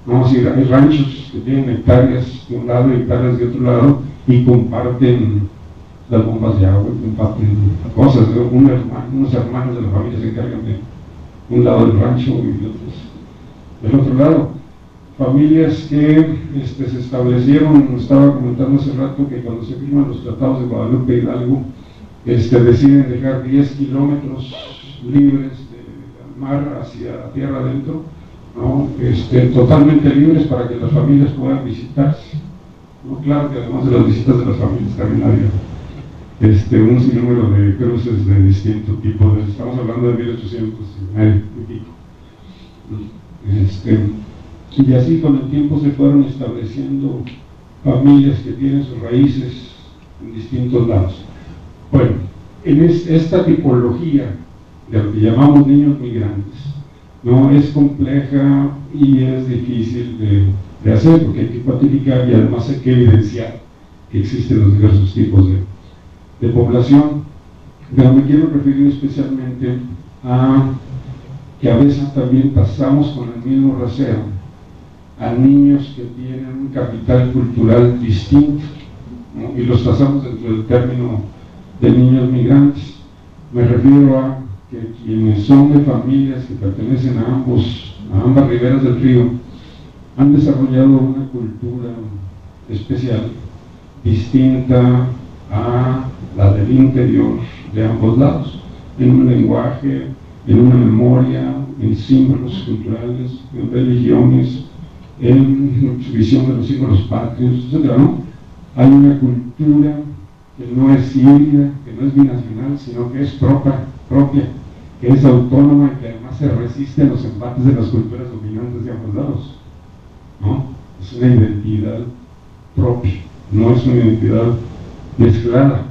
¿no? Si hay ranchos que tienen hectáreas de un lado y hectáreas de otro lado y comparten las bombas de agua, comparten cosas, ¿no? Unos hermanos de la familia se encargan de un lado del rancho y otros del otro lado. Familias que se establecieron, estaba comentando hace rato que cuando se firman los tratados de Guadalupe Hidalgo, deciden dejar 10 kilómetros libres del mar hacia tierra adentro, ¿no? Totalmente libres para que las familias puedan visitarse, ¿no? Claro que además de las visitas de las familias también había un sinnúmero de cruces de distinto tipo, estamos hablando de 1800 y pico, ¿no? Y así con el tiempo se fueron estableciendo familias que tienen sus raíces en distintos lados. Bueno, en esta tipología de lo que llamamos niños migrantes, ¿no? Es compleja y es difícil de hacer, porque hay que cuantificar y además hay que evidenciar que existen los diversos tipos de población. Pero me quiero referir especialmente a que a veces también pasamos con el mismo rasero a niños que tienen un capital cultural distinto, ¿no? Y los pasamos dentro del término de niños migrantes. Me refiero a que quienes son de familias que pertenecen a ambas riberas del río han desarrollado una cultura especial, distinta a la del interior de ambos lados, en un lenguaje, en una memoria, en símbolos culturales, en religiones, en su visión de los símbolos patrios, etc., ¿no? Hay una cultura que no es híbrida, que no es binacional, sino que es propia, que es autónoma y que además se resiste a los embates de las culturas dominantes de ambos lados, ¿no? Es una identidad propia, no es una identidad mezclada,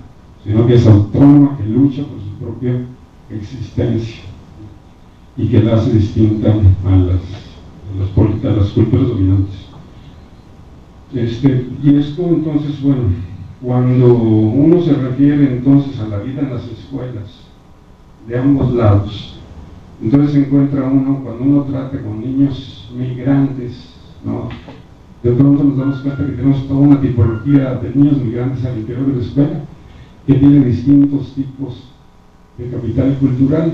sino que es autónoma, que lucha por su propia existencia y que la hace distinta a las culturas dominantes. Y esto entonces, bueno, cuando uno se refiere entonces a la vida en las escuelas de ambos lados, entonces se encuentra uno, cuando uno trata con niños migrantes, ¿no? De pronto nos damos cuenta que tenemos toda una tipología de niños migrantes al interior de la escuela que tiene distintos tipos de capital cultural.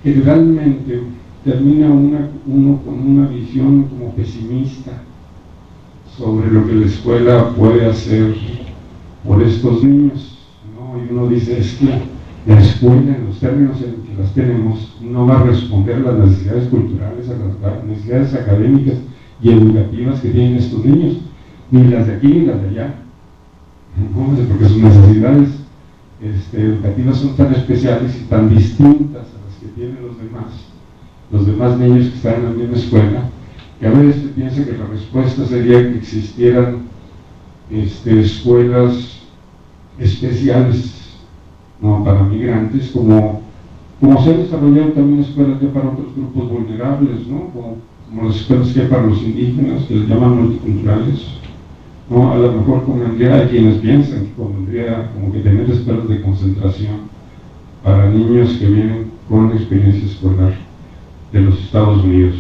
Generalmente termina uno con una visión como pesimista sobre lo que la escuela puede hacer por estos niños, ¿no? Y uno dice, es que la escuela, en los términos en que las tenemos, no va a responder a las necesidades culturales, a las necesidades académicas y educativas que tienen estos niños, ni las de aquí ni las de allá, ¿no? Porque sus necesidades educativas son tan especiales y tan distintas a las que tienen los demás niños que están en la misma escuela, que a veces se piensa que la respuesta sería que existieran escuelas especiales, ¿no?, para migrantes, como se han desarrollado también escuelas ya para otros grupos vulnerables, ¿no?, como las escuelas que hay para los indígenas, que les llaman multiculturales, ¿no? A lo mejor convendría, hay quienes piensan que convendría como que tener escuelas de concentración para niños que vienen con experiencia escolar de los Estados Unidos.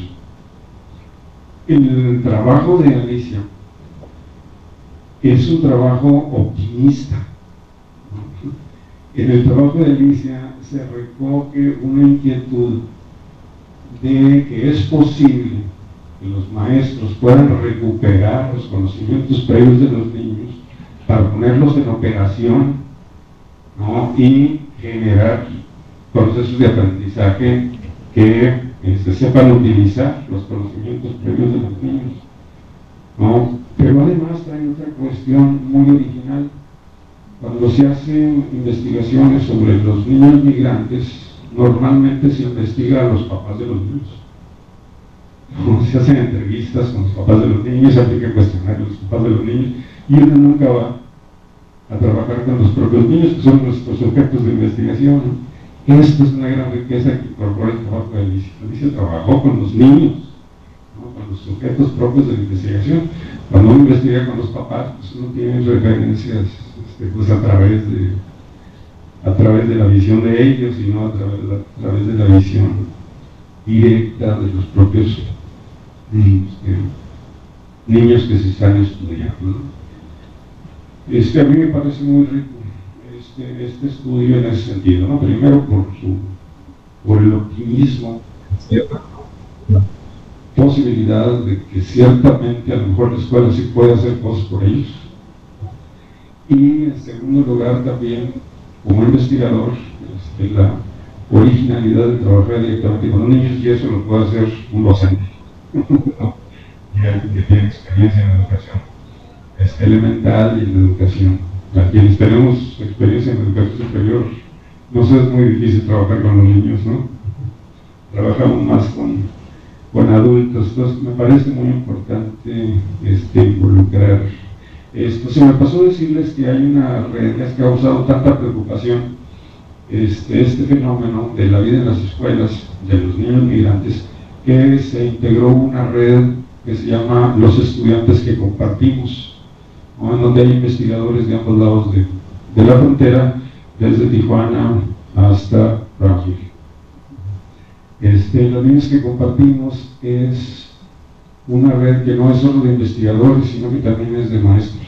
El trabajo de Alicia es un trabajo optimista, ¿no? En el trabajo de Alicia se recoge una inquietud de que es posible que los maestros puedan recuperar los conocimientos previos de los niños para ponerlos en operación, ¿no?, y generar procesos de aprendizaje que sepan utilizar los conocimientos previos de los niños, ¿no? Pero además trae otra cuestión muy original. Cuando se hacen investigaciones sobre los niños migrantes, normalmente se investiga a los papás de los niños. Se hacen entrevistas con los papás de los niños, se aplican cuestionarios a los papás de los niños, y uno nunca va a trabajar con los propios niños, que son nuestros objetos de investigación, ¿no? Esto es una gran riqueza que incorpora el trabajo de Alicia. Alicia trabajó con los niños, ¿no?, con los sujetos propios de la investigación. Cuando uno investiga con los papás, pues uno tiene referencias pues a través de la visión de ellos y no a través de la visión directa de los propios niños que se están estudiando, ¿no? A mí me parece muy rico este estudio en ese sentido, ¿no? Primero por el optimismo, cierta posibilidad de que ciertamente a lo mejor la escuela sí puede hacer cosas por ellos, y en segundo lugar también como investigador la originalidad de trabajar directamente con los niños, y eso lo puede hacer un docente, ¿no?, y alguien que tiene experiencia en la educación elemental y en la educación. A quienes tenemos experiencia en educación superior, nos es muy difícil trabajar con los niños, ¿no? Trabajamos más con adultos. Entonces me parece muy importante involucrar esto. Se me pasó decirles que hay una red que ha causado tanta preocupación, este fenómeno de la vida en las escuelas de los niños migrantes, que se integró una red que se llama Los Estudiantes que Compartimos, ¿no?, en donde hay investigadores de ambos lados de la frontera, desde Tijuana hasta Brownsville. Los niños que compartimos es una red que no es solo de investigadores, sino que también es de maestros,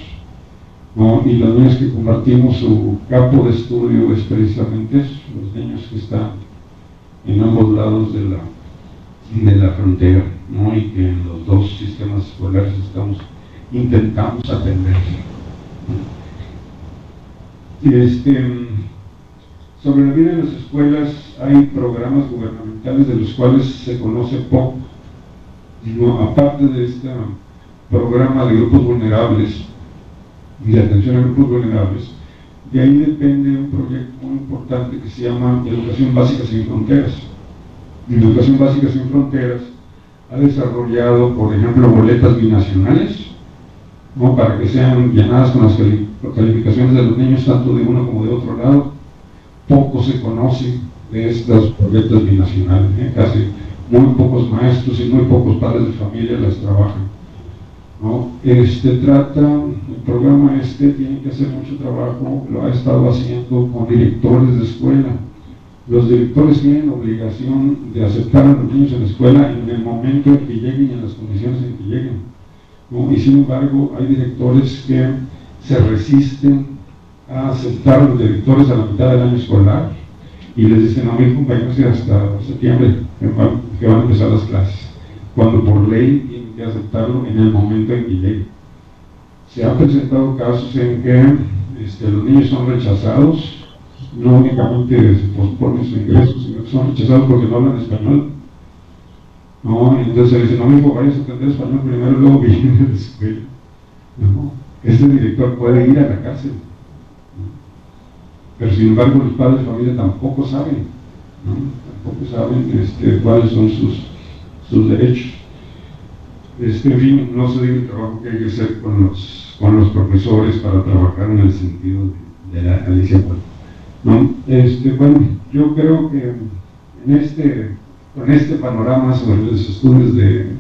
¿no? Y los niños que compartimos, su campo de estudio es precisamente eso, los niños que están en ambos lados de la frontera, ¿no?, y que en los dos sistemas escolares intentamos atender. Sobre la vida en las escuelas hay programas gubernamentales de los cuales se conoce poco, ¿no? Aparte de este programa de grupos vulnerables y de atención a grupos vulnerables, de ahí depende un proyecto muy importante que se llama Educación Básica Sin Fronteras. Educación Básica Sin Fronteras ha desarrollado, por ejemplo, boletas binacionales, ¿no?, para que sean llenadas con las calificaciones de los niños, tanto de uno como de otro lado. Poco se conoce de estas boletas binacionales, casi muy pocos maestros y muy pocos padres de familia las trabajan, ¿no? El programa tiene que hacer mucho trabajo, lo ha estado haciendo con directores de escuela. Los directores tienen obligación de aceptar a los niños en la escuela en el momento en que lleguen y en las condiciones en que lleguen, ¿no? Y sin embargo hay directores que se resisten a aceptar a los directores a la mitad del año escolar y les dicen: a mis compañeros que hasta septiembre que van a empezar las clases, cuando por ley tienen que aceptarlo en el momento en que llegue. Se han presentado casos en que los niños son rechazados, no únicamente se pospone su ingreso, sino que son rechazados porque no hablan español. No, entonces se dice, no, hijo, vayas a aprender español primero, luego viene de la escuela. No, este director puede ir a la cárcel. ¿No? Pero sin embargo los padres de familia tampoco saben, ¿no? Tampoco saben cuáles son sus derechos. En fin, no se diga el trabajo que hay que hacer con los profesores para trabajar en el sentido de la Alicia Puerto, ¿no? Bueno, yo creo que con este panorama sobre los estudios de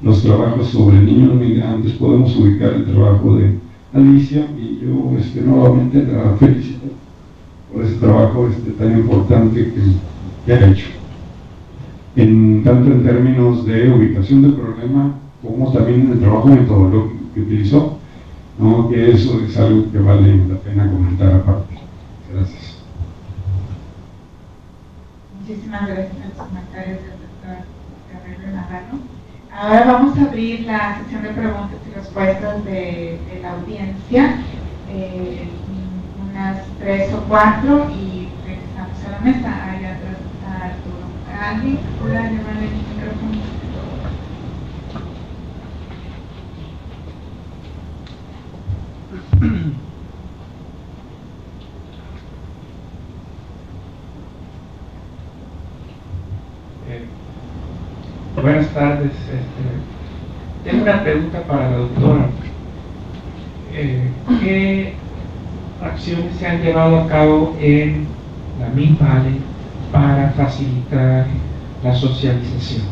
los trabajos sobre niños migrantes podemos ubicar el trabajo de Alicia, y yo nuevamente la felicito por ese trabajo tan importante que ha hecho, tanto en términos de ubicación del problema como también en el trabajo metodológico que utilizó, ¿no? Que eso es algo que vale la pena comentar aparte. Gracias. Muchísimas gracias a los comentarios del doctor Gabriel Navarro. Ahora vamos a abrir la sesión de preguntas y respuestas de la audiencia, unas 3 o 4, y regresamos a la mesa. Allá atrás está Arturo. ¿Alguien pueda llamarle el micrófono? Buenas tardes. Tengo una pregunta para la doctora. ¿Qué acciones se han llevado a cabo en la MIPALE para facilitar la socialización?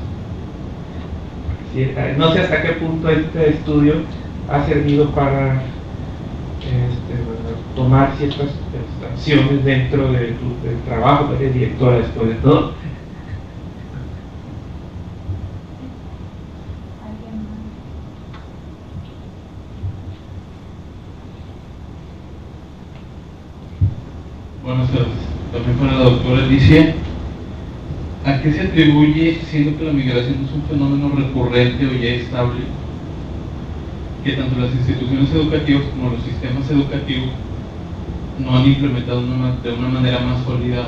No sé hasta qué punto este estudio ha servido para tomar ciertas acciones dentro del trabajo de directora, después de todo. Buenas tardes. También para la doctora Alicia, ¿a qué se atribuye, siendo que la migración es un fenómeno recurrente o ya estable, que tanto las instituciones educativas como los sistemas educativos no han implementado de una manera más sólida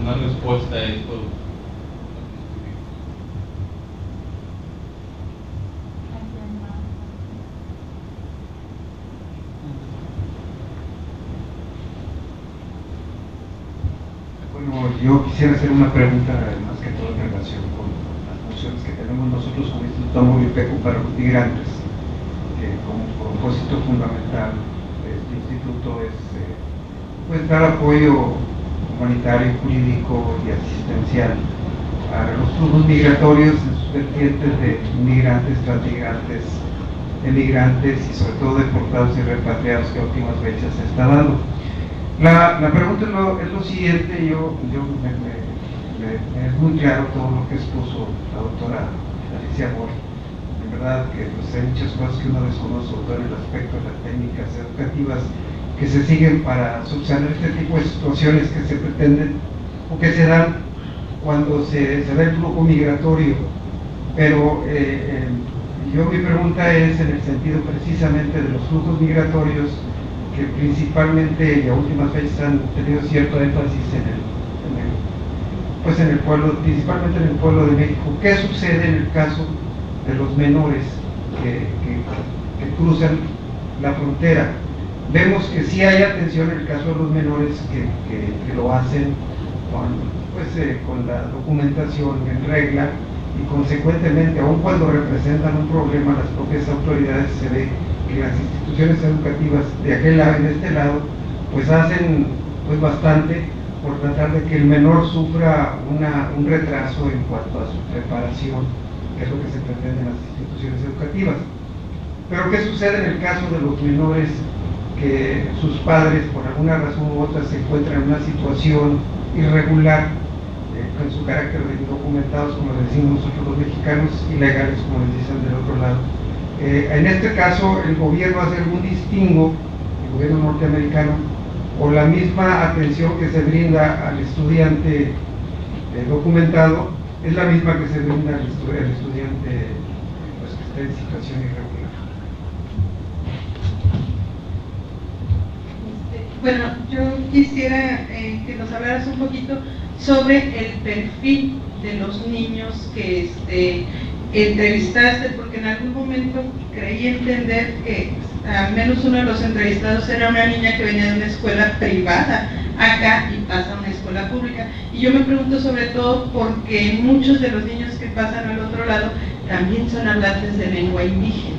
una respuesta a esto? Bueno, yo quisiera hacer una pregunta más que todo en relación con las funciones que tenemos nosotros como Instituto Movipeco para los migrantes, que como propósito fundamental de este instituto es pues dar apoyo humanitario, jurídico y asistencial a los flujos migratorios en sus vertientes de inmigrantes, transmigrantes, emigrantes y sobre todo deportados y repatriados, que a últimas fechas se está dando. La pregunta es lo siguiente. Es muy claro todo lo que expuso la doctora Alicia Borg. En verdad que pues, hay muchas cosas que uno desconoce, sobre todo en el aspecto de las técnicas educativas que se siguen para subsanar este tipo de situaciones que se pretenden o que se dan cuando se da el flujo migratorio. Pero mi pregunta es en el sentido precisamente de los flujos migratorios, que principalmente y a últimas fechas han tenido cierto énfasis en el pueblo, principalmente en el pueblo de México. ¿Qué sucede en el caso de los menores que cruzan la frontera? Vemos que sí hay atención en el caso de los menores que lo hacen con la documentación en regla, y consecuentemente, aun cuando representan un problema, las propias autoridades se ve que las instituciones educativas de aquel lado y de este lado pues hacen bastante por tratar de que el menor sufra un retraso en cuanto a su preparación, que es lo que se pretende en las instituciones educativas. Pero ¿qué sucede en el caso de los menores que sus padres por alguna razón u otra se encuentran en una situación irregular, con su carácter de indocumentados, como le decimos nosotros los mexicanos, ilegales, como les dicen del otro lado? En este caso, el gobierno hace algún distingo, el gobierno norteamericano, o la misma atención que se brinda al estudiante documentado es la misma que se brinda al estudiante pues, que está en situación irregular. Bueno, yo quisiera que nos hablaras un poquito sobre el perfil de los niños que entrevistaste, porque en algún momento creí entender que al menos uno de los entrevistados era una niña que venía de una escuela privada acá y pasa a una escuela pública. Y yo me pregunto sobre todo porque muchos de los niños que pasan al otro lado también son hablantes de lengua indígena.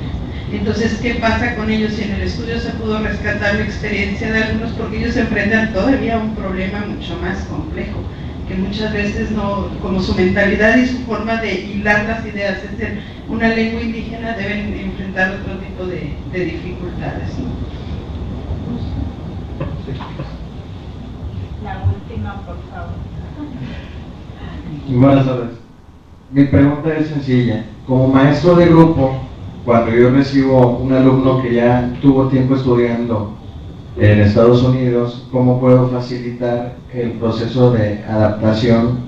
Entonces, ¿qué pasa con ellos? Si en el estudio se pudo rescatar la experiencia de algunos, porque ellos se enfrentan todavía a un problema mucho más complejo, que muchas veces no, como su mentalidad y su forma de hilar las ideas es en una lengua indígena, deben enfrentar otro tipo de dificultades, ¿no? La última, por favor. Buenas tardes. Mi pregunta es sencilla. Como maestro de grupo, cuando yo recibo un alumno que ya tuvo tiempo estudiando en Estados Unidos, ¿cómo puedo facilitar el proceso de adaptación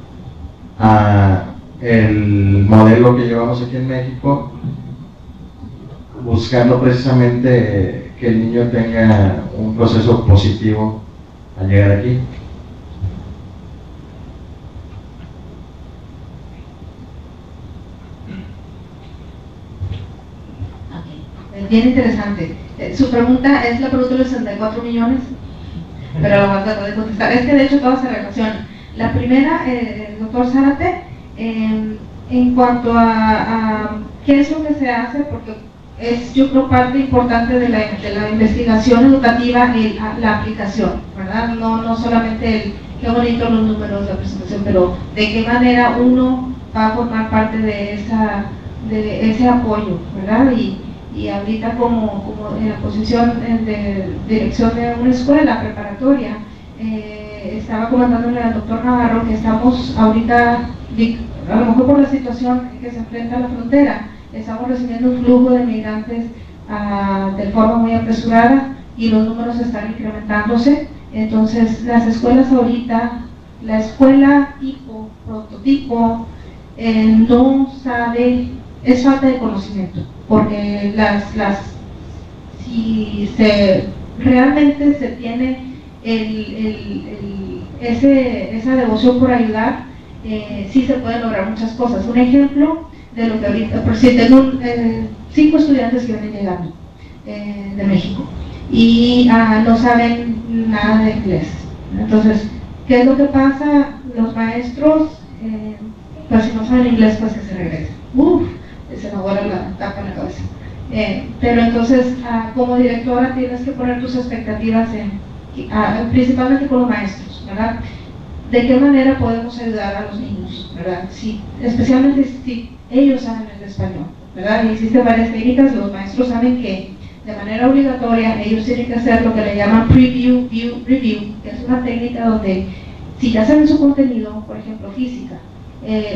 a el modelo que llevamos aquí en México, buscando precisamente que el niño tenga un proceso positivo al llegar aquí? Bien interesante. Su pregunta es la pregunta de los 64 millones, pero lo voy a tratar de contestar. Es que de hecho todas se relacionan. La primera, el doctor Zárate, en cuanto a qué es lo que se hace, porque es, yo creo, parte importante de la investigación educativa, la aplicación, ¿verdad? No solamente el qué bonito los números de la presentación, pero de qué manera uno va a formar parte de ese apoyo, ¿verdad? Y ahorita como en la posición de dirección de una escuela preparatoria, estaba comentándole al doctor Navarro que estamos ahorita, a lo mejor por la situación que se enfrenta a la frontera, estamos recibiendo un flujo de migrantes de forma muy apresurada y los números están incrementándose. Entonces las escuelas ahorita, la escuela tipo, prototipo, no sabe, es falta de conocimiento, porque si realmente se tiene esa devoción por ayudar, sí se pueden lograr muchas cosas. Un ejemplo de lo que ahorita, por si tengo 5 estudiantes que vienen llegando de México y no saben nada de inglés. Entonces, ¿qué es lo que pasa? Los maestros, pues si no saben inglés, pues que se regresen. Se me vuela la tapa en la cabeza. Pero entonces, como directora, tienes que poner tus expectativas principalmente con los maestros, ¿verdad? ¿De qué manera podemos ayudar a los niños, ¿verdad? Especialmente si ellos saben el español, ¿verdad? Y existen varias técnicas. Los maestros saben que de manera obligatoria ellos tienen que hacer lo que le llaman preview, view, review, que es una técnica donde, si ya saben su contenido, por ejemplo física,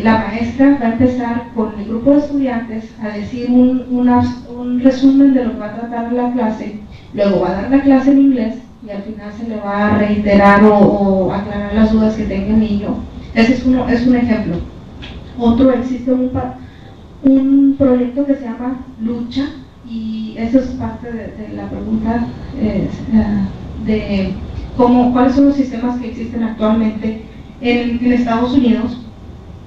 la maestra va a empezar con el grupo de estudiantes a decir un resumen de lo que va a tratar la clase, luego va a dar la clase en inglés y al final se le va a reiterar o aclarar las dudas que tenga el niño. Ese es un ejemplo. Otro, existe un proyecto que se llama Lucha, y eso es parte de la pregunta de cuáles son los sistemas que existen actualmente en Estados Unidos.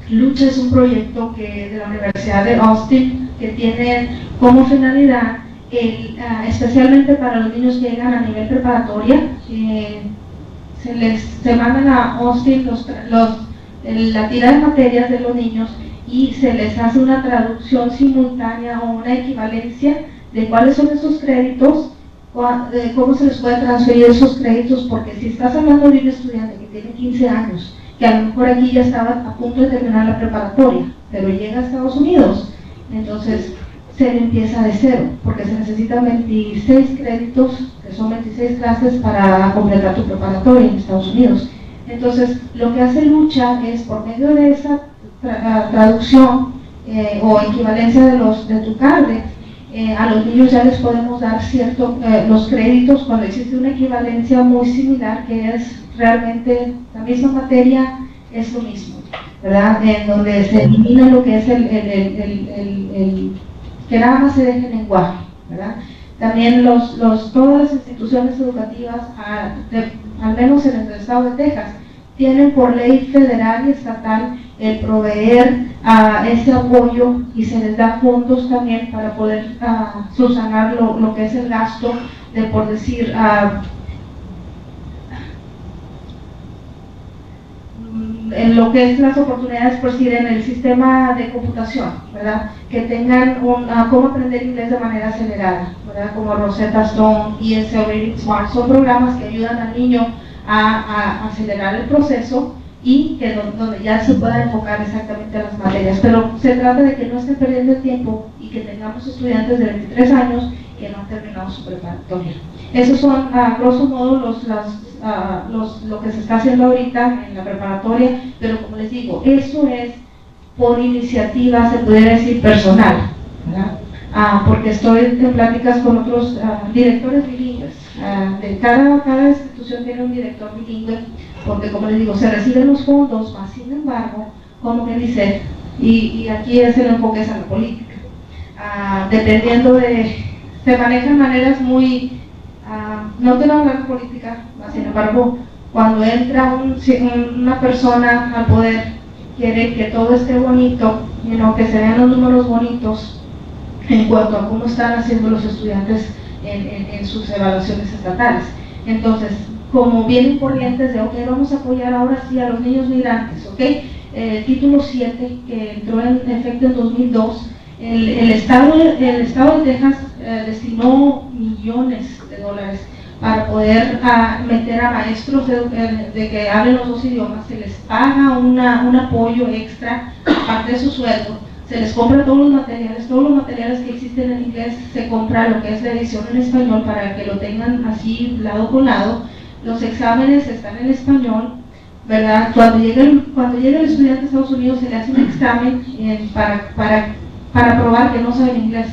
Lucha es un proyecto de la Universidad de Austin que tiene como finalidad, especialmente para los niños que llegan a nivel preparatoria, se mandan a Austin la tira de materias de los niños y se les hace una traducción simultánea o una equivalencia de cuáles son esos créditos, de cómo se les puede transferir esos créditos, porque si estás hablando de un estudiante que tiene 15 años, que a lo mejor aquí ya estaba a punto de terminar la preparatoria, pero llega a Estados Unidos, entonces se le empieza de cero, porque se necesitan 26 créditos, que son 26 clases para completar tu preparatoria en Estados Unidos. Entonces, lo que hace Lucha es, por medio de esa traducción o equivalencia de tu CARDE, a los niños ya les podemos dar los créditos cuando existe una equivalencia muy similar, que es realmente la misma materia, es lo mismo, ¿verdad? En donde se elimina lo que es que nada más se deje en lenguaje, ¿verdad? También todas las instituciones educativas, al menos en el estado de Texas, tienen por ley federal y estatal el proveer ese apoyo, y se les da fondos también para poder subsanar lo que es el gasto de, por decir, en lo que es las oportunidades, por decir, en el sistema de computación, ¿verdad? Que tengan cómo aprender inglés de manera acelerada, ¿verdad? Como Rosetta Stone y ESL Reading Smart, son programas que ayudan al niño a acelerar el proceso y que donde ya se pueda enfocar exactamente a las materias. Pero se trata de que no estén perdiendo el tiempo y que tengamos estudiantes de 23 años que no han terminado su preparatoria. Esos son, a grosso modo, lo que se está haciendo ahorita en la preparatoria, pero como les digo, eso es por iniciativa, se pudiera decir, personal, ¿verdad? Porque estoy en pláticas con otros directores bilingües. De cada institución tiene un director bilingüe, porque como les digo, se reciben los fondos, más sin embargo, como que dice, y aquí es el enfoque es a la política. Dependiendo se manejan maneras muy, no quiero hablar de política, sin embargo, cuando entra una persona al poder, quiere que todo esté bonito, que se vean los números bonitos en cuanto a cómo están haciendo los estudiantes en sus evaluaciones estatales. Entonces, como vienen corrientes de, ok, vamos a apoyar ahora sí a los niños migrantes, ok, título 7, que entró en efecto en 2002, el estado de Texas destinó millones de dólares para poder meter a maestros de que hablen los dos idiomas. Se les paga un apoyo extra, aparte de su sueldo, se les compra todos los materiales que existen en inglés, se compra lo que es la edición en español para que lo tengan así lado con lado. Los exámenes están en español, ¿verdad? Cuando llega el estudiante a Estados Unidos se le hace un examen para probar que no sabe inglés.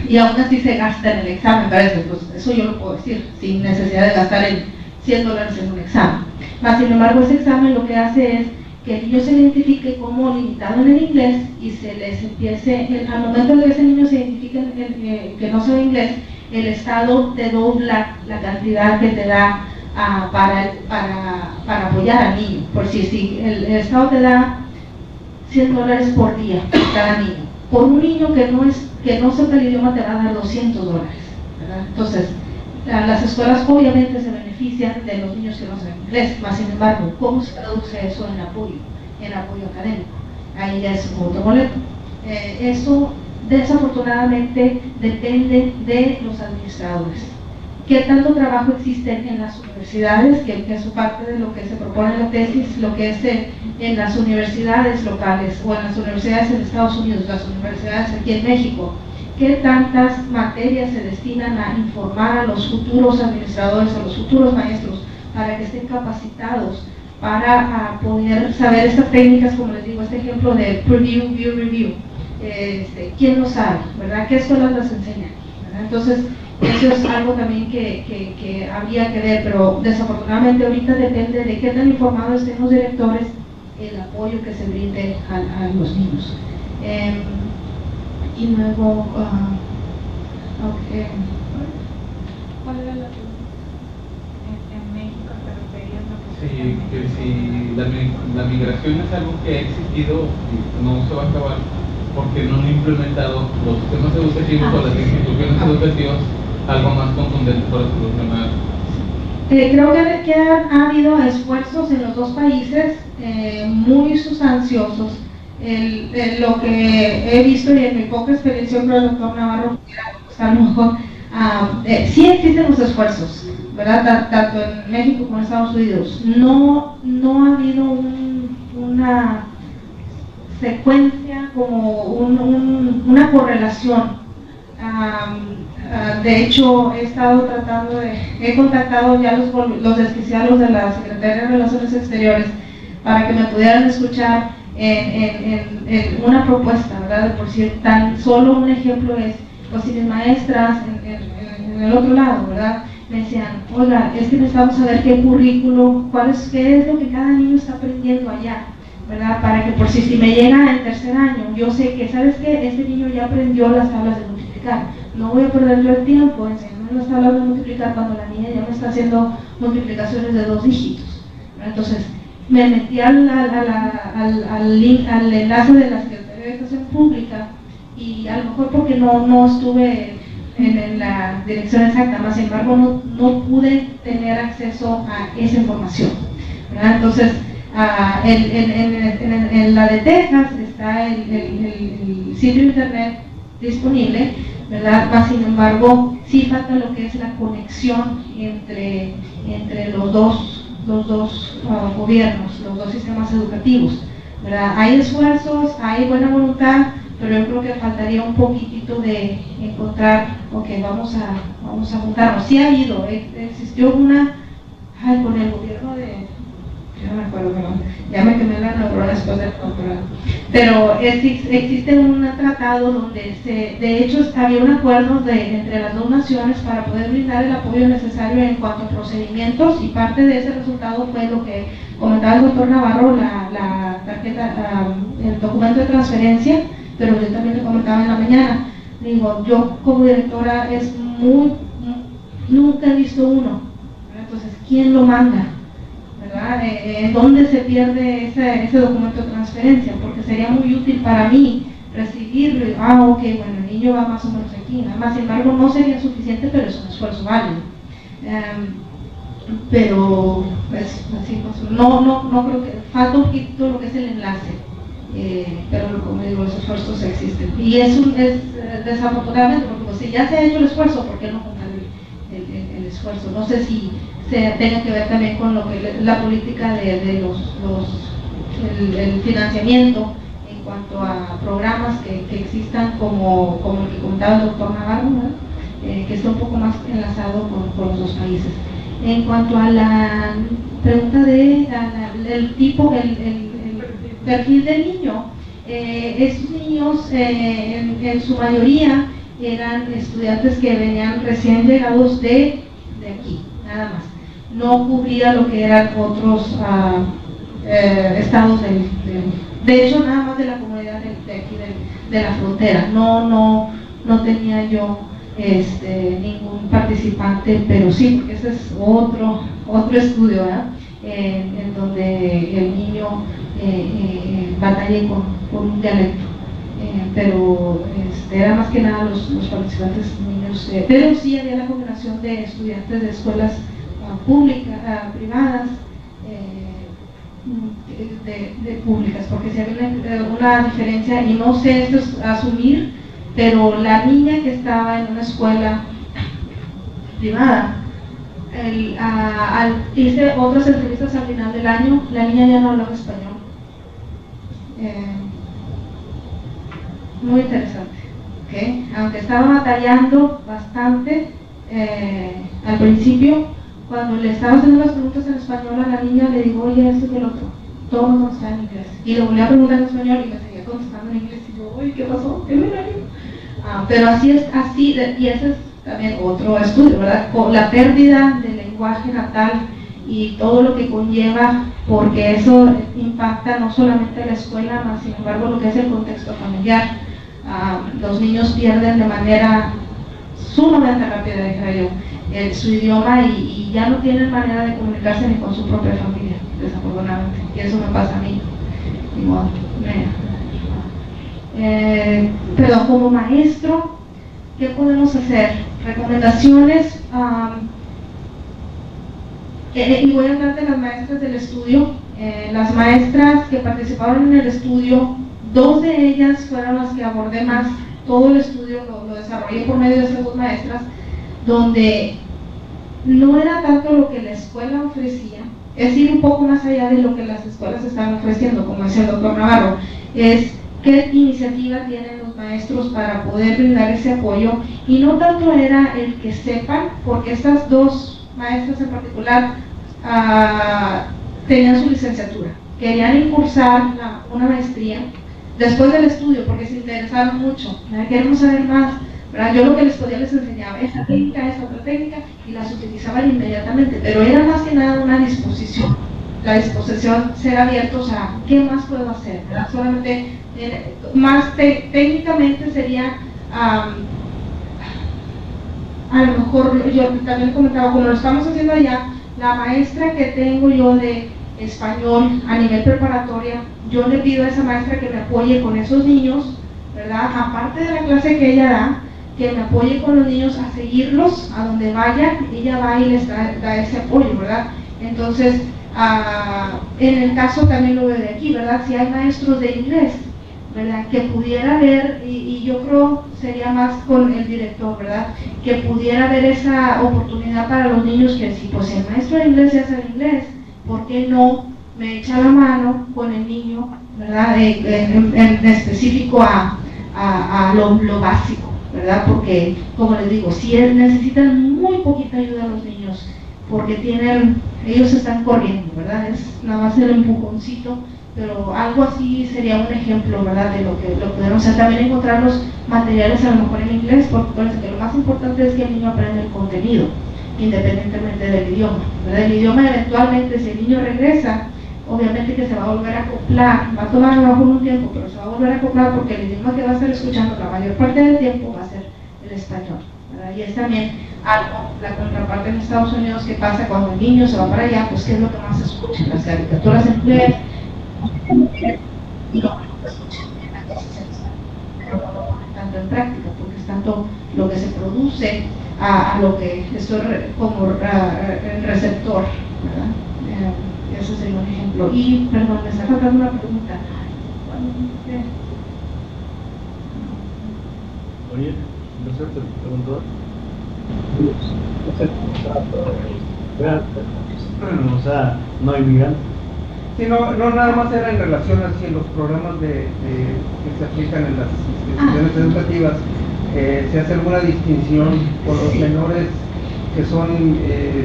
Y aún así se gasta en el examen, parece, pues eso yo lo puedo decir, sin necesidad de gastar en $100 en un examen. Mas, sin embargo, ese examen lo que hace es que el niño se identifique como limitado en el inglés y se les empiece, al momento de que ese niño se identifique que no sabe inglés, el Estado te dobla la cantidad que te da para apoyar al niño. Por si el Estado te da $100 por día por cada niño. Por un niño que no sepa el idioma te va a dar $200, ¿verdad? Entonces, las escuelas obviamente se benefician de los niños que no saben inglés, más sin embargo, ¿cómo se traduce eso en apoyo académico? Ahí ya es otro boleto. Eso desafortunadamente depende de los administradores. ¿Qué tanto trabajo existe en las universidades? Que es parte de lo que se propone en la tesis, lo que es en las universidades locales o en las universidades en Estados Unidos, las universidades aquí en México. ¿Qué tantas materias se destinan a informar a los futuros administradores, a los futuros maestros, para que estén capacitados para poder saber estas técnicas, como les digo, este ejemplo de preview, view, review? ¿Quién lo sabe, verdad? ¿Qué escuelas las enseñan, verdad? Entonces, eso es algo también que habría que ver, pero desafortunadamente ahorita depende de qué tan informados estén los directores, el apoyo que se brinde a los niños. Y luego, ¿cuál era la pregunta? En México se refería a Sí, que si la migración es algo que ha existido y no se va a acabar porque no han implementado los sistemas educativos o las instituciones educativas algo más contundente para solucionar. Creo que ha habido esfuerzos en los dos países muy sustanciosos. Lo que he visto y en mi poca experiencia con el doctor Navarro, a lo mejor, sí existen los esfuerzos, ¿verdad? Tanto en México como en Estados Unidos. No ha habido una secuencia como una correlación. De hecho, he contactado ya los desquiciados de la Secretaría de Relaciones Exteriores para que me pudieran escuchar en una propuesta, ¿verdad? Por si tan solo un ejemplo es, pues si mis maestras en el otro lado, ¿verdad? Me decían, oiga, es que necesitamos saber qué currículo, qué es lo que cada niño está aprendiendo allá, ¿verdad? Para que por si me llega en tercer año, yo sé que, ¿sabes qué? Este niño ya aprendió las tablas de multiplicar. multiplicar. No voy a perder yo el tiempo enseñando las tablas de multiplicar cuando la niña ya me está haciendo multiplicaciones de 2 dígitos. Entonces, me metí al enlace de la Secretaría de Educación Pública y a lo mejor porque no estuve en la dirección exacta, más sin embargo no pude tener acceso a esa información, ¿verdad? Entonces, en la de Texas está el sitio internet disponible, ¿verdad? Más sin embargo, sí falta lo que es la conexión entre los dos gobiernos, los dos sistemas educativos, ¿verdad? Hay esfuerzos, hay buena voluntad, pero yo creo que faltaría un poquitito de encontrar, ok, vamos a juntarnos. Sí ha habido, existió una, con el gobierno de, ya no me acuerdo, ya me quemé la neurona después del doctorado, pero existe un tratado donde de hecho había un acuerdo entre las dos naciones para poder brindar el apoyo necesario en cuanto a procedimientos, y parte de ese resultado fue lo que comentaba el doctor Navarro, la tarjeta, el documento de transferencia. Pero yo también le comentaba en la mañana, digo, yo como directora nunca he visto uno, ¿verdad? Entonces, ¿quién lo manda? ¿Verdad? ¿Dónde se pierde ese documento de transferencia? Porque sería muy útil para mí recibirlo, ok, bueno, el niño va más o menos aquí, nada más, sin embargo no sería suficiente, pero es un esfuerzo válido. Pero, pues, así, pues, no creo que, falta un poquito lo que es el enlace. Pero como digo, los esfuerzos existen y es desafortunadamente, porque pues, si ya se ha hecho el esfuerzo, ¿por qué no juntar el esfuerzo? No sé si se tenga que ver también con lo que la política de el financiamiento en cuanto a programas que existan como el que comentaba el doctor Navarro, ¿no? Que está un poco más enlazado con los dos países. En cuanto a la pregunta del tipo, el perfil del niño, estos niños en su mayoría eran estudiantes que venían recién llegados de aquí, nada más. No cubría lo que eran otros estados de hecho nada más de la comunidad de aquí de la frontera. No tenía yo ningún participante, pero sí, porque ese es otro estudio, ¿verdad? En donde el niño batalle con un dialecto, pero era más que nada los participantes niños, pero sí había la combinación de estudiantes de escuelas públicas, privadas, de públicas, porque si había una diferencia, y no sé, esto es asumir, pero la niña que estaba en una escuela privada, hice otras entrevistas al final del año, la niña ya no hablaba español. Muy interesante, ¿okay? Aunque estaba batallando bastante al principio, cuando le estaba haciendo las preguntas en español a la niña, le digo, oye, esto y el otro, todo no está en inglés, y le volví a preguntar en español y me seguía contestando en inglés, y yo, oye, ¿qué pasó? ¿Qué me pero así es, y ese es también otro estudio, ¿verdad? Con la pérdida del lenguaje natal y todo lo que conlleva, porque eso impacta no solamente a la escuela, más sin embargo lo que es el contexto familiar. Los niños pierden de manera sumamente rápida, dijera yo, su idioma y ya no tienen manera de comunicarse ni con su propia familia, desafortunadamente, y eso me pasa a mí. Igual, perdón, como maestro, ¿qué podemos hacer? Recomendaciones, y voy a hablar de las maestras del estudio. Las maestras que participaron en el estudio, 2 de ellas fueron las que abordé más. Todo el estudio lo desarrollé por medio de estas 2 maestras, donde no era tanto lo que la escuela ofrecía, es ir un poco más allá de lo que las escuelas estaban ofreciendo, como decía el doctor Navarro, es qué iniciativa tienen los maestros para poder brindar ese apoyo, y no tanto era el que sepan, porque estas 2 maestras en particular tenían su licenciatura, querían incursar una maestría después del estudio porque se interesaron mucho, queremos saber más, ¿verdad? Yo lo que les podía les enseñaba esta técnica, esta otra técnica, y las utilizaban inmediatamente, pero era más que nada una disposición, la disposición, ser abiertos a qué más puedo hacer, ¿verdad? Solamente más técnicamente sería a lo mejor, yo también comentaba, como lo estamos haciendo allá, la maestra que tengo yo de español a nivel preparatoria, yo le pido a esa maestra que me apoye con esos niños, ¿verdad? Aparte de la clase que ella da, que me apoye con los niños a seguirlos a donde vayan, ella va y les da ese apoyo, ¿verdad? Entonces, en el caso también lo veo de aquí, ¿verdad? Si hay maestros de inglés, ¿verdad? Que pudiera haber, y yo creo sería más con el director, ¿verdad? Que pudiera haber esa oportunidad para los niños, que si pues el maestro de inglés ya sabe inglés, ¿por qué no me echa la mano con el niño, ¿verdad? En específico a lo básico, ¿verdad? Porque, como les digo, si necesitan muy poquita ayuda a los niños, porque ellos están corriendo, ¿verdad? Es nada más el empujoncito, pero algo así sería un ejemplo, ¿verdad? De lo que podemos hacer. También encontrar los materiales a lo mejor en inglés, porque parece que lo más importante es que el niño aprenda el contenido, independientemente del idioma, ¿verdad? El idioma eventualmente, si el niño regresa, obviamente que se va a volver a acoplar, va a tomar a lo mejor un tiempo, pero se va a volver a acoplar porque el idioma que va a estar escuchando la mayor parte del tiempo va a ser el español, ¿verdad? Y es también algo, la contraparte en Estados Unidos, que pasa cuando el niño se va para allá, pues ¿qué es lo que más se escucha? Las caricaturas en inglés, y lo que escuchan en la clase se les da, pero no lo ponen tanto en práctica, porque es tanto lo que se produce a lo que estoy como el receptor, ¿verdad? Eso sería un ejemplo. Y, perdón, me está faltando una pregunta. Oye, no sé, te pregunto. O sea, no inmigrantes. Sí, no nada más era en relación así en los programas que se aplican en las instituciones educativas, se hace alguna distinción con los menores que son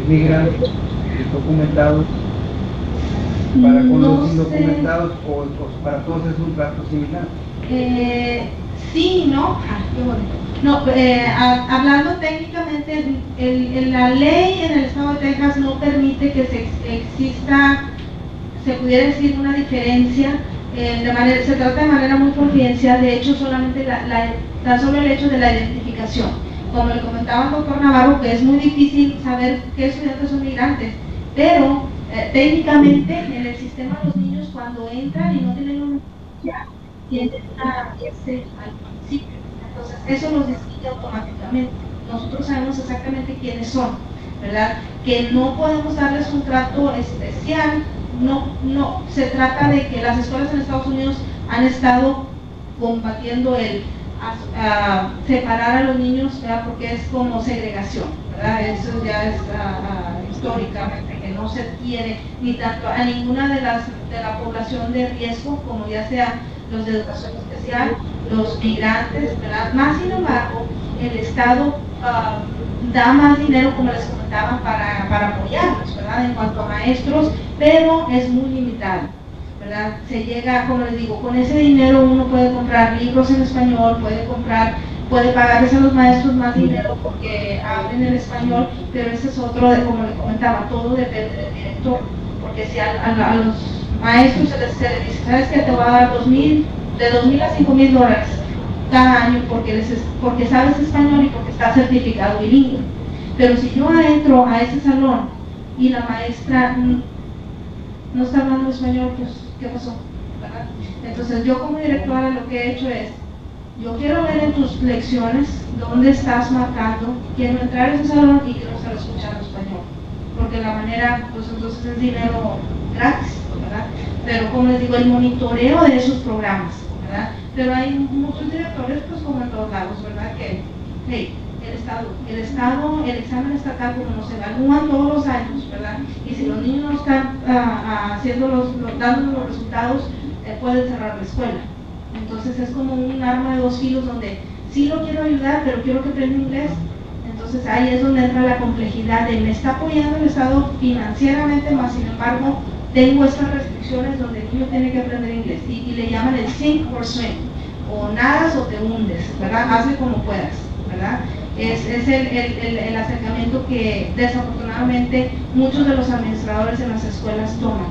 migrantes documentados para con los indocumentados, o para todos es un trato similar. Sí, ¿no? Qué bonito. No, hablando técnicamente, la ley en el estado de Texas no permite que exista, se pudiera decir, una diferencia. Se trata de manera muy confidencial. De hecho, solamente tan solo el hecho de la identificación. Como le comentaba el doctor Navarro, que es muy difícil saber qué estudiantes son migrantes, pero técnicamente en el sistema los niños, cuando entran y no tienen un ya tienden a irse al principio, entonces eso los distingue automáticamente. Nosotros sabemos exactamente quiénes son, ¿verdad? Que no podemos darles un trato especial. No se trata de que las escuelas en Estados Unidos han estado combatiendo el separar a los niños, ¿verdad? Porque es como segregación, ¿verdad? Eso ya es históricamente, que no se quiere ni tanto a ninguna de la población de riesgo, como ya sea los de educación especial, los migrantes, ¿verdad? Más sin embargo, el Estado da más dinero, como les comentaba, para apoyarlos, ¿verdad? En cuanto a maestros, pero es muy limitado, ¿verdad? Se llega, como les digo, con ese dinero uno puede comprar libros en español, puede pagarles a los maestros más dinero porque hablen el español, pero ese es otro, como les comentaba, todo depende del director, porque si a los maestros se les dice, ¿sabes qué? Te voy a dar de $2,000 a $5,000 cada año porque sabes español y porque estás certificado bilingüe. Pero si yo entro a ese salón y la maestra no está hablando español, pues ¿qué pasó? ¿Verdad? Entonces yo como directora lo que he hecho es, yo quiero ver en tus lecciones dónde estás marcando, quiero entrar a ese salón y quiero estar escuchando español, porque la manera, pues entonces es dinero gratis, ¿verdad? Pero como les digo, el monitoreo de esos programas, ¿verdad? Pero hay muchos directores, pues como en todos lados, ¿verdad? Que, hey, el examen estatal, como nos evalúan todos los años, ¿verdad? Y si los niños no están dando los resultados, pueden cerrar la escuela. Entonces es como un arma de dos filos, donde sí lo quiero ayudar, pero quiero que aprenda inglés. Entonces ahí es donde entra la complejidad de me está apoyando el Estado financieramente, más sin embargo tengo estas restricciones donde el niño tiene que aprender inglés y le llaman el sink or swim, o nadas o te hundes, ¿verdad? Hazle como puedas, ¿verdad? Es el acercamiento que desafortunadamente muchos de los administradores en las escuelas toman,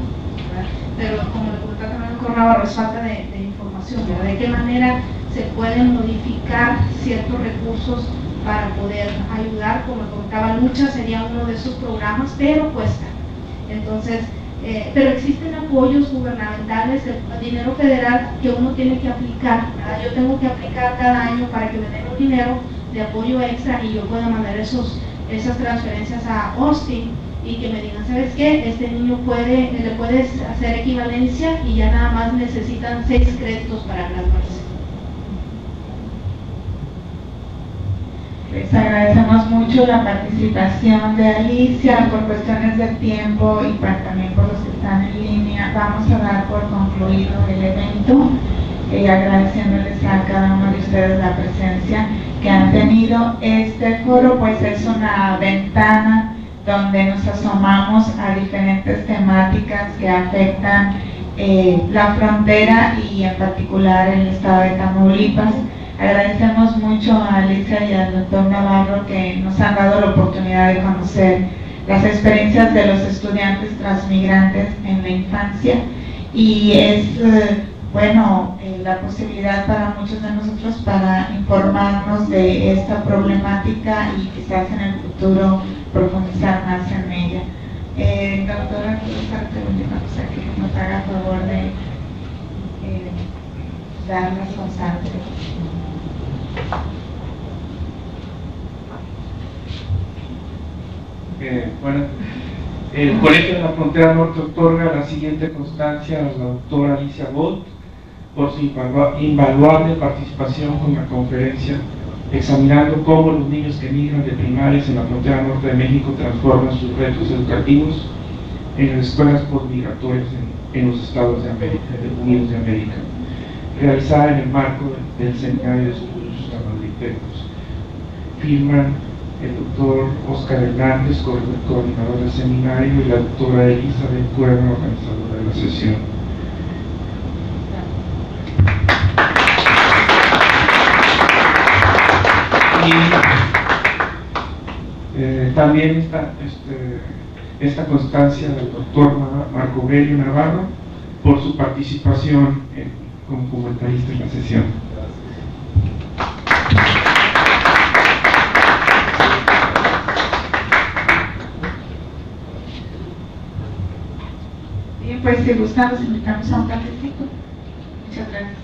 ¿verdad? Pero como le comentaba también con Navarro, es falta de información, ¿verdad? De qué manera se pueden modificar ciertos recursos para poder ayudar. Como comentaba, Lucha sería uno de esos programas, pero cuesta. Entonces, pero existen apoyos gubernamentales, dinero federal que uno tiene que aplicar, ¿verdad? Yo tengo que aplicar cada año para que me den un dinero de apoyo extra y yo pueda mandar esas transferencias a Austin y que me digan, ¿sabes qué? Este niño le puedes hacer equivalencia y ya nada más necesitan 6 créditos para graduarse. Les agradecemos mucho la participación de Alicia por cuestiones de tiempo y también por los que están en línea. Vamos a dar por concluido el evento, agradeciéndoles a cada uno de ustedes la presencia que han tenido. Este foro pues es una ventana donde nos asomamos a diferentes temáticas que afectan la frontera y en particular el estado de Tamaulipas. Agradecemos mucho a Alicia y al doctor Navarro que nos han dado la oportunidad de conocer las experiencias de los estudiantes transmigrantes en la infancia, y es la posibilidad para muchos de nosotros para informarnos de esta problemática y quizás en el futuro profundizar más en ella. Doctora, esta última cosa que nos haga favor de dar las constantes. El Colegio de la Frontera Norte otorga la siguiente constancia a la doctora Alicia Bolt por su invaluable participación con la conferencia examinando cómo los niños que migran de primarias en la frontera norte de México transforman sus retos educativos en las escuelas postmigratorias en los Estados Unidos de América, realizada en el marco del Centenario de Estudios Tamaulipecos. Firman el doctor Oscar Hernández, coordinador del seminario, y la doctora Elizabeth Cuerno, organizadora de la sesión. Y también esta constancia del doctor Marco Aurelio Navarro por su participación como comentarista en la sesión. Bien, pues si gustan, los invitamos a un cafecito. Muchas gracias.